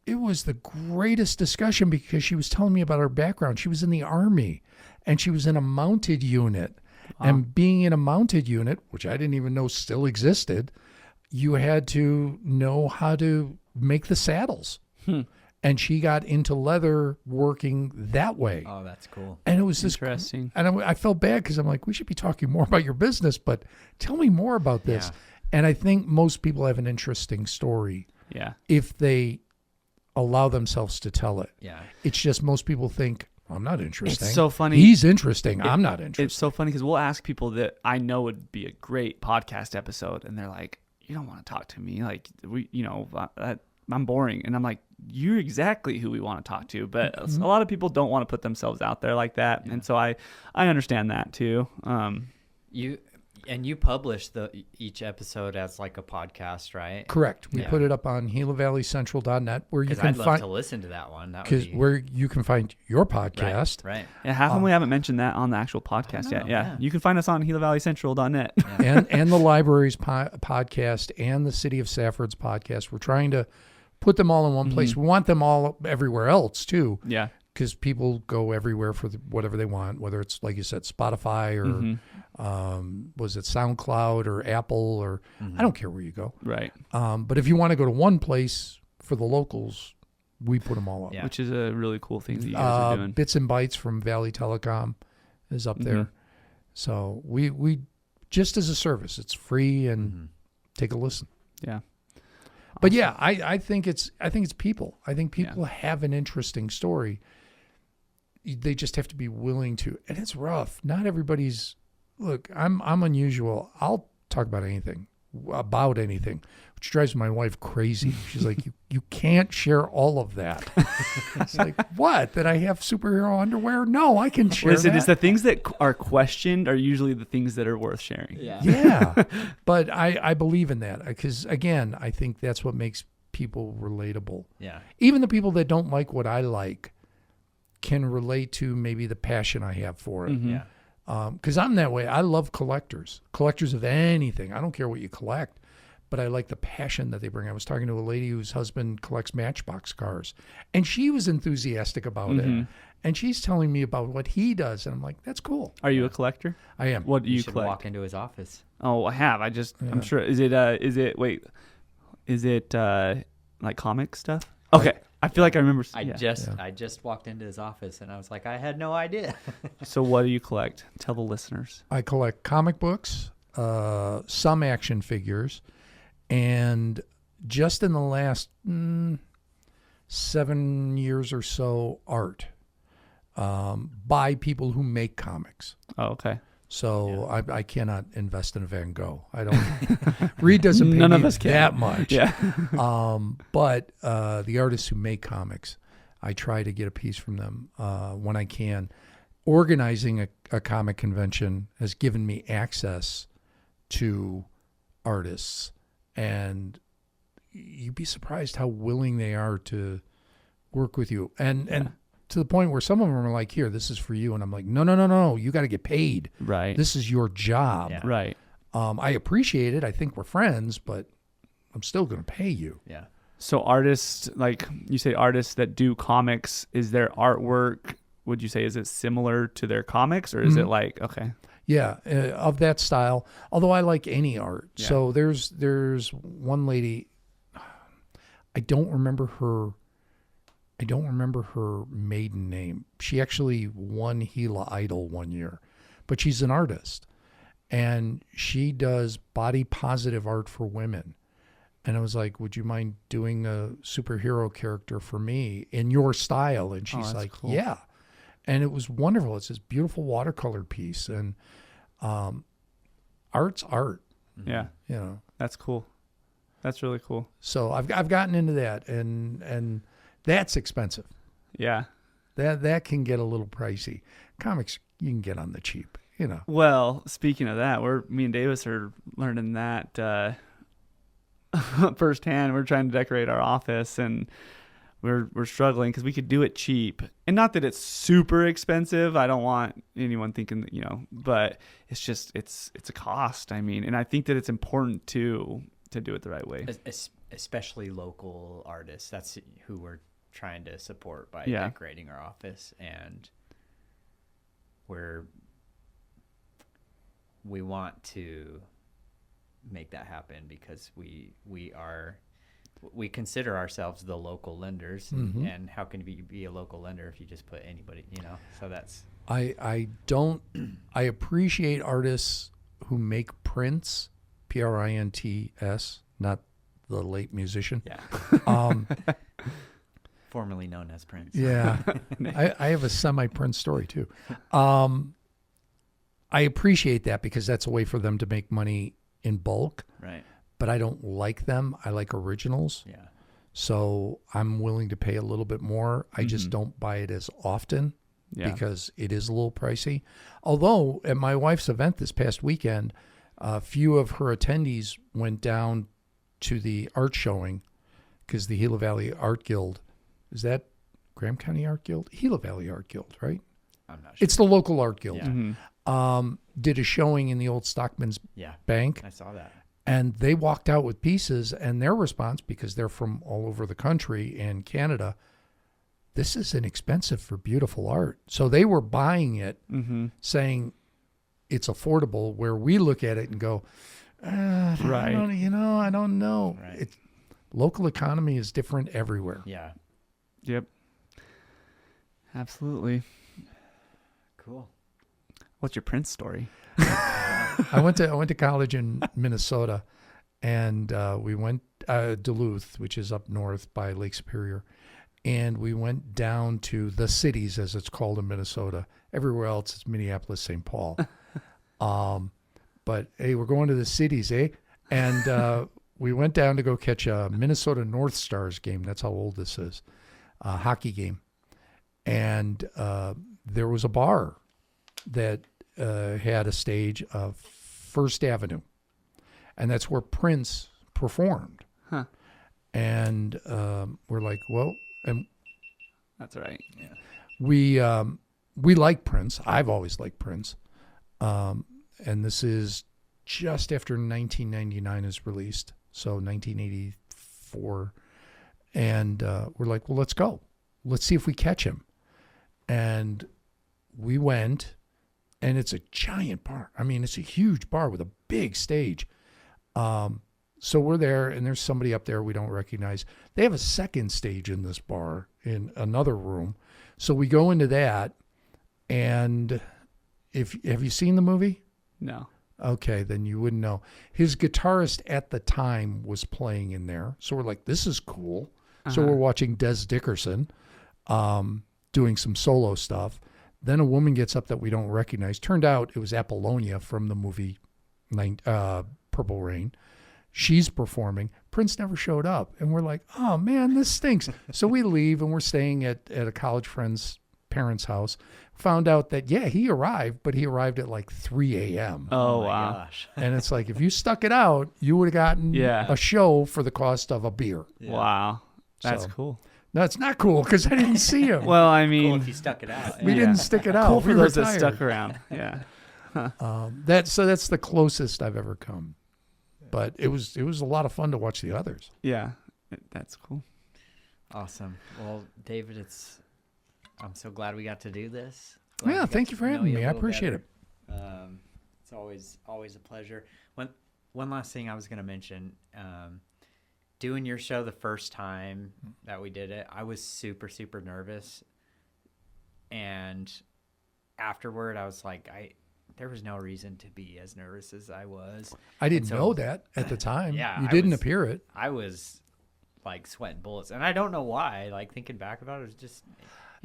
[SPEAKER 2] it was the greatest discussion because she was telling me about her background. She was in the Army, and she was in a mounted unit. And being in a mounted unit, which I didn't even know still existed, you had to know how to make the saddles. And she got into leather working that way.
[SPEAKER 3] Oh, that's cool.
[SPEAKER 2] And it was this,
[SPEAKER 1] Interesting.
[SPEAKER 2] and I felt bad because I'm like, we should be talking more about your business, but tell me more about this.
[SPEAKER 3] Yeah.
[SPEAKER 2] And I think most people have an interesting story
[SPEAKER 1] Yeah.
[SPEAKER 2] if they allow themselves to tell it.
[SPEAKER 3] Yeah.
[SPEAKER 2] It's just most people think, I'm not interesting.
[SPEAKER 1] so funny.
[SPEAKER 2] He's interesting. I'm not interested.
[SPEAKER 1] It's so funny because we'll ask people that I know would be a great podcast episode, and they're like, "You don't want to talk to me, like I'm boring." And I'm like, you're exactly who we want to talk to. But a lot of people don't want to put themselves out there like that. And so I understand that too.
[SPEAKER 3] You publish each episode as like a podcast, right?
[SPEAKER 2] Correct. We put it up on GilaValleyCentral.net where you can
[SPEAKER 3] I'd love to listen to that one.
[SPEAKER 2] Because where you can find your podcast.
[SPEAKER 3] Right.
[SPEAKER 1] Yeah, how come we haven't mentioned that on the actual podcast yet? Yeah. You can find us on GilaValleyCentral.net.
[SPEAKER 2] and the library's podcast and the City of Safford's podcast. We're trying to put them all in one place. We want them all everywhere else too.
[SPEAKER 1] Yeah.
[SPEAKER 2] Because people go everywhere for whatever they want, whether it's, like you said, Spotify or was it SoundCloud or Apple or I don't care where you go.
[SPEAKER 1] Right.
[SPEAKER 2] But if you want to go to one place for the locals, we put them all up.
[SPEAKER 1] Yeah. Which is a really cool thing that you guys are doing.
[SPEAKER 2] Bits and Bytes from Valley Telecom is up there. So we just as a service, it's free and take a listen.
[SPEAKER 1] Yeah.
[SPEAKER 2] But yeah, I think it's people. I think people have an interesting story. They just have to be willing to, and it's rough. Not everybody's. Look, I'm unusual. I'll talk about anything, which drives my wife crazy. She's like, you can't share all of that. It's like, what? That I have superhero underwear? No, I can share.
[SPEAKER 1] Listen,
[SPEAKER 2] that.
[SPEAKER 1] it's the things that are questioned are usually the things that are worth sharing.
[SPEAKER 2] Yeah. But I believe in that because again, I think that's what makes people relatable.
[SPEAKER 3] Yeah.
[SPEAKER 2] Even the people that don't like what I like can relate to maybe the passion I have for it.
[SPEAKER 3] Yeah.
[SPEAKER 2] Because I'm that way. I love collectors of anything. I don't care what you collect, but I like the passion that they bring. I was talking to a lady whose husband collects Matchbox cars, and she was enthusiastic about it. And she's telling me about what he does, and I'm like, that's cool.
[SPEAKER 1] Are you a collector?
[SPEAKER 2] I am.
[SPEAKER 1] What do you
[SPEAKER 3] should
[SPEAKER 1] collect?
[SPEAKER 3] walk into his office.
[SPEAKER 1] Oh, I have. I'm sure. Is it like comic stuff? Okay. I feel like I remember.
[SPEAKER 3] I just walked into his office and I was like, I had no idea.
[SPEAKER 1] So what do you collect? Tell the listeners.
[SPEAKER 2] I collect comic books, some action figures, and just in the last 7 years or so, art by people who make comics.
[SPEAKER 1] Oh, okay.
[SPEAKER 2] So I cannot invest in a Van Gogh. I don't. Reed doesn't pay
[SPEAKER 1] None
[SPEAKER 2] me
[SPEAKER 1] of us can.
[SPEAKER 2] that much.
[SPEAKER 1] Yeah.
[SPEAKER 2] But the artists who make comics, I try to get a piece from them when I can. Organizing a comic convention has given me access to artists, and you'd be surprised how willing they are to work with you. And to the point where some of them are like, here, this is for you. And I'm like, no, you got to get paid.
[SPEAKER 1] Right.
[SPEAKER 2] This is your job.
[SPEAKER 3] Yeah.
[SPEAKER 1] Right.
[SPEAKER 2] I appreciate it. I think we're friends, but I'm still going to pay you.
[SPEAKER 3] Yeah.
[SPEAKER 1] So artists, like you say, artists that do comics, is their artwork, would you say, is it similar to their comics, or is it like, okay.
[SPEAKER 2] Yeah, of that style. Although I like any art.
[SPEAKER 1] Yeah.
[SPEAKER 2] So there's one lady, I don't remember her maiden name. She actually won Gila Idol one year, but she's an artist, and she does body positive art for women. And I was like, would you mind doing a superhero character for me in your style? And she's like,
[SPEAKER 1] cool.
[SPEAKER 2] Yeah. And it was wonderful. It's this beautiful watercolor piece, and art's art.
[SPEAKER 1] Yeah.
[SPEAKER 2] You know,
[SPEAKER 1] That's cool. That's really cool.
[SPEAKER 2] so I've gotten into that, and that's expensive.
[SPEAKER 1] Yeah.
[SPEAKER 2] That can get a little pricey. Comics you can get on the cheap, you know.
[SPEAKER 1] Well, speaking of that, me and Davis are learning that firsthand. We're trying to decorate our office, and we're struggling because we could do it cheap, and not that it's super expensive. I don't want anyone thinking that, but it's just it's a cost. I mean, and I think that it's important to do it the right way.
[SPEAKER 3] Especially local artists. That's who we're trying to support by
[SPEAKER 1] Yeah.
[SPEAKER 3] decorating our office, and we want to make that happen because we consider ourselves the local lenders, and how can you be a local lender if you just put anybody, so that's
[SPEAKER 2] I appreciate artists who make prints, Prints, not the late musician.
[SPEAKER 3] formerly known as Prince.
[SPEAKER 2] Yeah. I have a semi-Prince story too. I appreciate that because that's a way for them to make money in bulk,
[SPEAKER 3] Right.
[SPEAKER 2] but I don't like them. I like originals.
[SPEAKER 3] Yeah.
[SPEAKER 2] So I'm willing to pay a little bit more. I just don't buy it as often because it is a little pricey. Although at my wife's event this past weekend, a few of her attendees went down to the art showing because the Gila Valley Art Guild, is that Graham County Art Guild? Gila Valley Art Guild, right?
[SPEAKER 3] I'm not sure.
[SPEAKER 2] It's the local art guild.
[SPEAKER 3] Yeah.
[SPEAKER 2] Did a showing in the old Stockman's Bank.
[SPEAKER 3] I saw that.
[SPEAKER 2] And they walked out with pieces, and their response, because they're from all over the country and Canada, this is inexpensive for beautiful art. So they were buying it, saying it's affordable, where we look at it and go, I don't know.
[SPEAKER 3] Right.
[SPEAKER 2] Local economy is different everywhere.
[SPEAKER 3] Yeah.
[SPEAKER 1] Yep. Absolutely.
[SPEAKER 3] Cool.
[SPEAKER 1] What's your Prince story?
[SPEAKER 2] I went to college in Minnesota, and we went Duluth, which is up north by Lake Superior, and we went down to the cities, as it's called in Minnesota. Everywhere else, it's Minneapolis, St. Paul. But hey, we're going to the cities, eh? And we went down to go catch a Minnesota North Stars game. That's how old this is, a hockey game, and there was a bar that had a stage of First Avenue, and that's where Prince performed.
[SPEAKER 1] Huh.
[SPEAKER 2] And we're like, well, and
[SPEAKER 1] That's right.
[SPEAKER 3] Yeah.
[SPEAKER 2] we like Prince. I've always liked Prince, and this is just after 1999 is released, so 1984, and we're like, well, let's go. Let's see if we catch him. And we went. And it's a giant bar. I mean, it's a huge bar with a big stage. So we're there, and there's somebody up there we don't recognize. They have a second stage in this bar in another room. So we go into that, and have you seen the movie?
[SPEAKER 1] No.
[SPEAKER 2] Okay, then you wouldn't know. His guitarist at the time was playing in there. So we're like, this is cool. So we're watching Des Dickerson doing some solo stuff. Then a woman gets up that we don't recognize. Turned out it was Apollonia from the movie Purple Rain. She's performing. Prince never showed up. And we're like, oh, man, this stinks. So we leave, and we're staying at a college friend's parents' house. Found out that, he arrived, but he arrived at like 3 a.m.
[SPEAKER 1] Oh,
[SPEAKER 3] my
[SPEAKER 1] wow.
[SPEAKER 3] gosh.
[SPEAKER 2] And it's like, if you stuck it out, you would have gotten a show for the cost of a beer.
[SPEAKER 3] Yeah.
[SPEAKER 1] Wow. That's
[SPEAKER 2] So-
[SPEAKER 1] cool.
[SPEAKER 2] No, it's not cool because I didn't see him.
[SPEAKER 1] Well, I
[SPEAKER 3] Cool
[SPEAKER 1] mean,
[SPEAKER 3] if you stuck it out.
[SPEAKER 2] We didn't stick it out.
[SPEAKER 1] cool for
[SPEAKER 2] We
[SPEAKER 1] those that
[SPEAKER 2] retired.
[SPEAKER 1] stuck around. Yeah.
[SPEAKER 2] That's the closest I've ever come. But it was a lot of fun to watch the others.
[SPEAKER 1] Yeah. That's cool.
[SPEAKER 3] Awesome. Well, David, I'm so glad we got to do this. Glad we
[SPEAKER 2] Yeah,
[SPEAKER 3] got
[SPEAKER 2] thank
[SPEAKER 3] to
[SPEAKER 2] you for
[SPEAKER 3] know
[SPEAKER 2] having
[SPEAKER 3] you a
[SPEAKER 2] me. I
[SPEAKER 3] little
[SPEAKER 2] appreciate
[SPEAKER 3] better.
[SPEAKER 2] it.
[SPEAKER 3] It's always a pleasure. One last thing I was going to mention. Doing your show the first time that we did it, I was super, super nervous. And afterward, I was like, there was no reason to be as nervous as I was.
[SPEAKER 2] I didn't
[SPEAKER 3] so-
[SPEAKER 2] know that at the time.
[SPEAKER 3] Yeah,
[SPEAKER 2] You
[SPEAKER 3] I
[SPEAKER 2] didn't
[SPEAKER 3] was-
[SPEAKER 2] appear it.
[SPEAKER 3] I was like sweating bullets. And I don't know why. Like thinking back about it, it was just...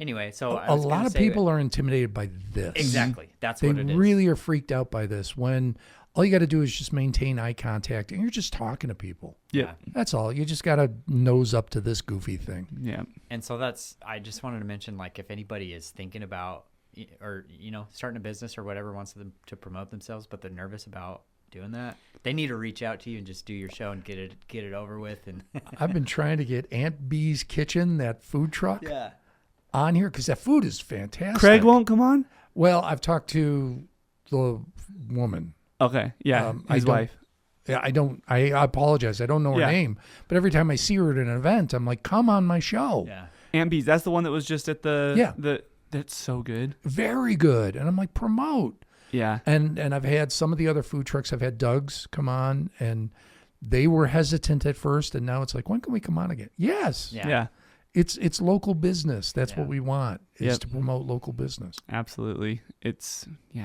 [SPEAKER 3] Anyway, so I
[SPEAKER 2] A
[SPEAKER 3] was
[SPEAKER 2] lot
[SPEAKER 3] gonna
[SPEAKER 2] of
[SPEAKER 3] say
[SPEAKER 2] people are intimidated by this.
[SPEAKER 3] Exactly. That's
[SPEAKER 2] They
[SPEAKER 3] what it is.
[SPEAKER 2] really are freaked out by this when all you got to do is just maintain eye contact and you're just talking to people.
[SPEAKER 1] Yeah.
[SPEAKER 2] That's all. You just got to nose up to this goofy thing.
[SPEAKER 1] Yeah.
[SPEAKER 3] And so I just wanted to mention, like, if anybody is thinking about or, starting a business or whatever, wants them to promote themselves, but they're nervous about doing that, they need to reach out to you and just do your show and get it over with. And
[SPEAKER 2] I've been trying to get Aunt B's Kitchen, that food truck,
[SPEAKER 3] yeah.
[SPEAKER 2] on here because that food is fantastic.
[SPEAKER 1] Craig won't come on?
[SPEAKER 2] Well, I've talked to the woman.
[SPEAKER 1] Okay. Yeah.
[SPEAKER 2] I
[SPEAKER 1] His
[SPEAKER 2] don't-
[SPEAKER 1] wife.
[SPEAKER 2] Yeah, I apologize. I don't know her
[SPEAKER 1] Yeah.
[SPEAKER 2] name, but every time I see her at an event, I'm like, come on my show.
[SPEAKER 3] Yeah.
[SPEAKER 1] Aunt B's. That's the one that was just at the.
[SPEAKER 2] Yeah.
[SPEAKER 1] That's so good.
[SPEAKER 2] Very good. And I'm like, promote.
[SPEAKER 1] Yeah.
[SPEAKER 2] And I've had some of the other food trucks. I've had Doug's come on, and they were hesitant at first, and now it's like, when can we come on again? Yes.
[SPEAKER 3] Yeah.
[SPEAKER 1] Yeah.
[SPEAKER 2] It's local business. That's
[SPEAKER 3] Yeah.
[SPEAKER 2] what we want, is
[SPEAKER 1] Yep.
[SPEAKER 2] to promote local business.
[SPEAKER 1] Absolutely.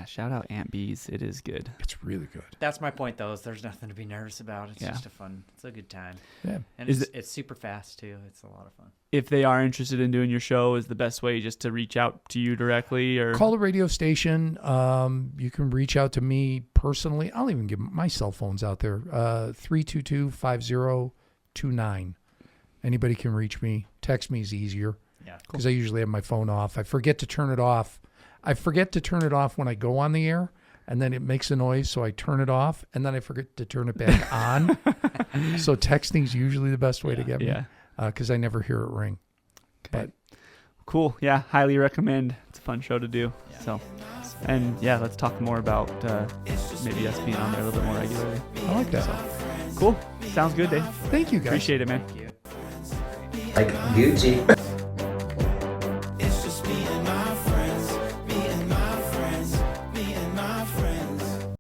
[SPEAKER 1] Shout out Aunt B's. It is good.
[SPEAKER 2] It's really good.
[SPEAKER 3] That's my point, though, is there's nothing to be nervous about. It's
[SPEAKER 1] Yeah.
[SPEAKER 3] just it's a good time.
[SPEAKER 2] Yeah.
[SPEAKER 3] And
[SPEAKER 1] Is
[SPEAKER 3] it's super fast, too. It's a lot of fun.
[SPEAKER 1] If they are interested in doing your show, is the best way just to reach out to you directly or
[SPEAKER 2] Call the radio station. You can reach out to me personally. I'll even give my cell phones out there. 322-5029. Anybody can reach me. Text me is easier
[SPEAKER 3] Yeah.
[SPEAKER 2] because I usually have my phone off. I forget to turn it off. I forget to turn it off when I go on the air, and then it makes a noise, so I turn it off, and then I forget to turn it back on. So texting's usually the best way to get me.
[SPEAKER 1] Yeah.
[SPEAKER 2] Because I never hear it ring.
[SPEAKER 1] Okay. Cool. Yeah, highly recommend. It's a fun show to do.
[SPEAKER 3] Yeah.
[SPEAKER 1] So, and yeah, let's talk more about maybe us being on there a little bit more regularly.
[SPEAKER 2] I like that.
[SPEAKER 1] Cool. Sounds good, Dave.
[SPEAKER 2] Thank you, guys.
[SPEAKER 1] Appreciate it, man.
[SPEAKER 3] Thank you.
[SPEAKER 5] Like Gucci.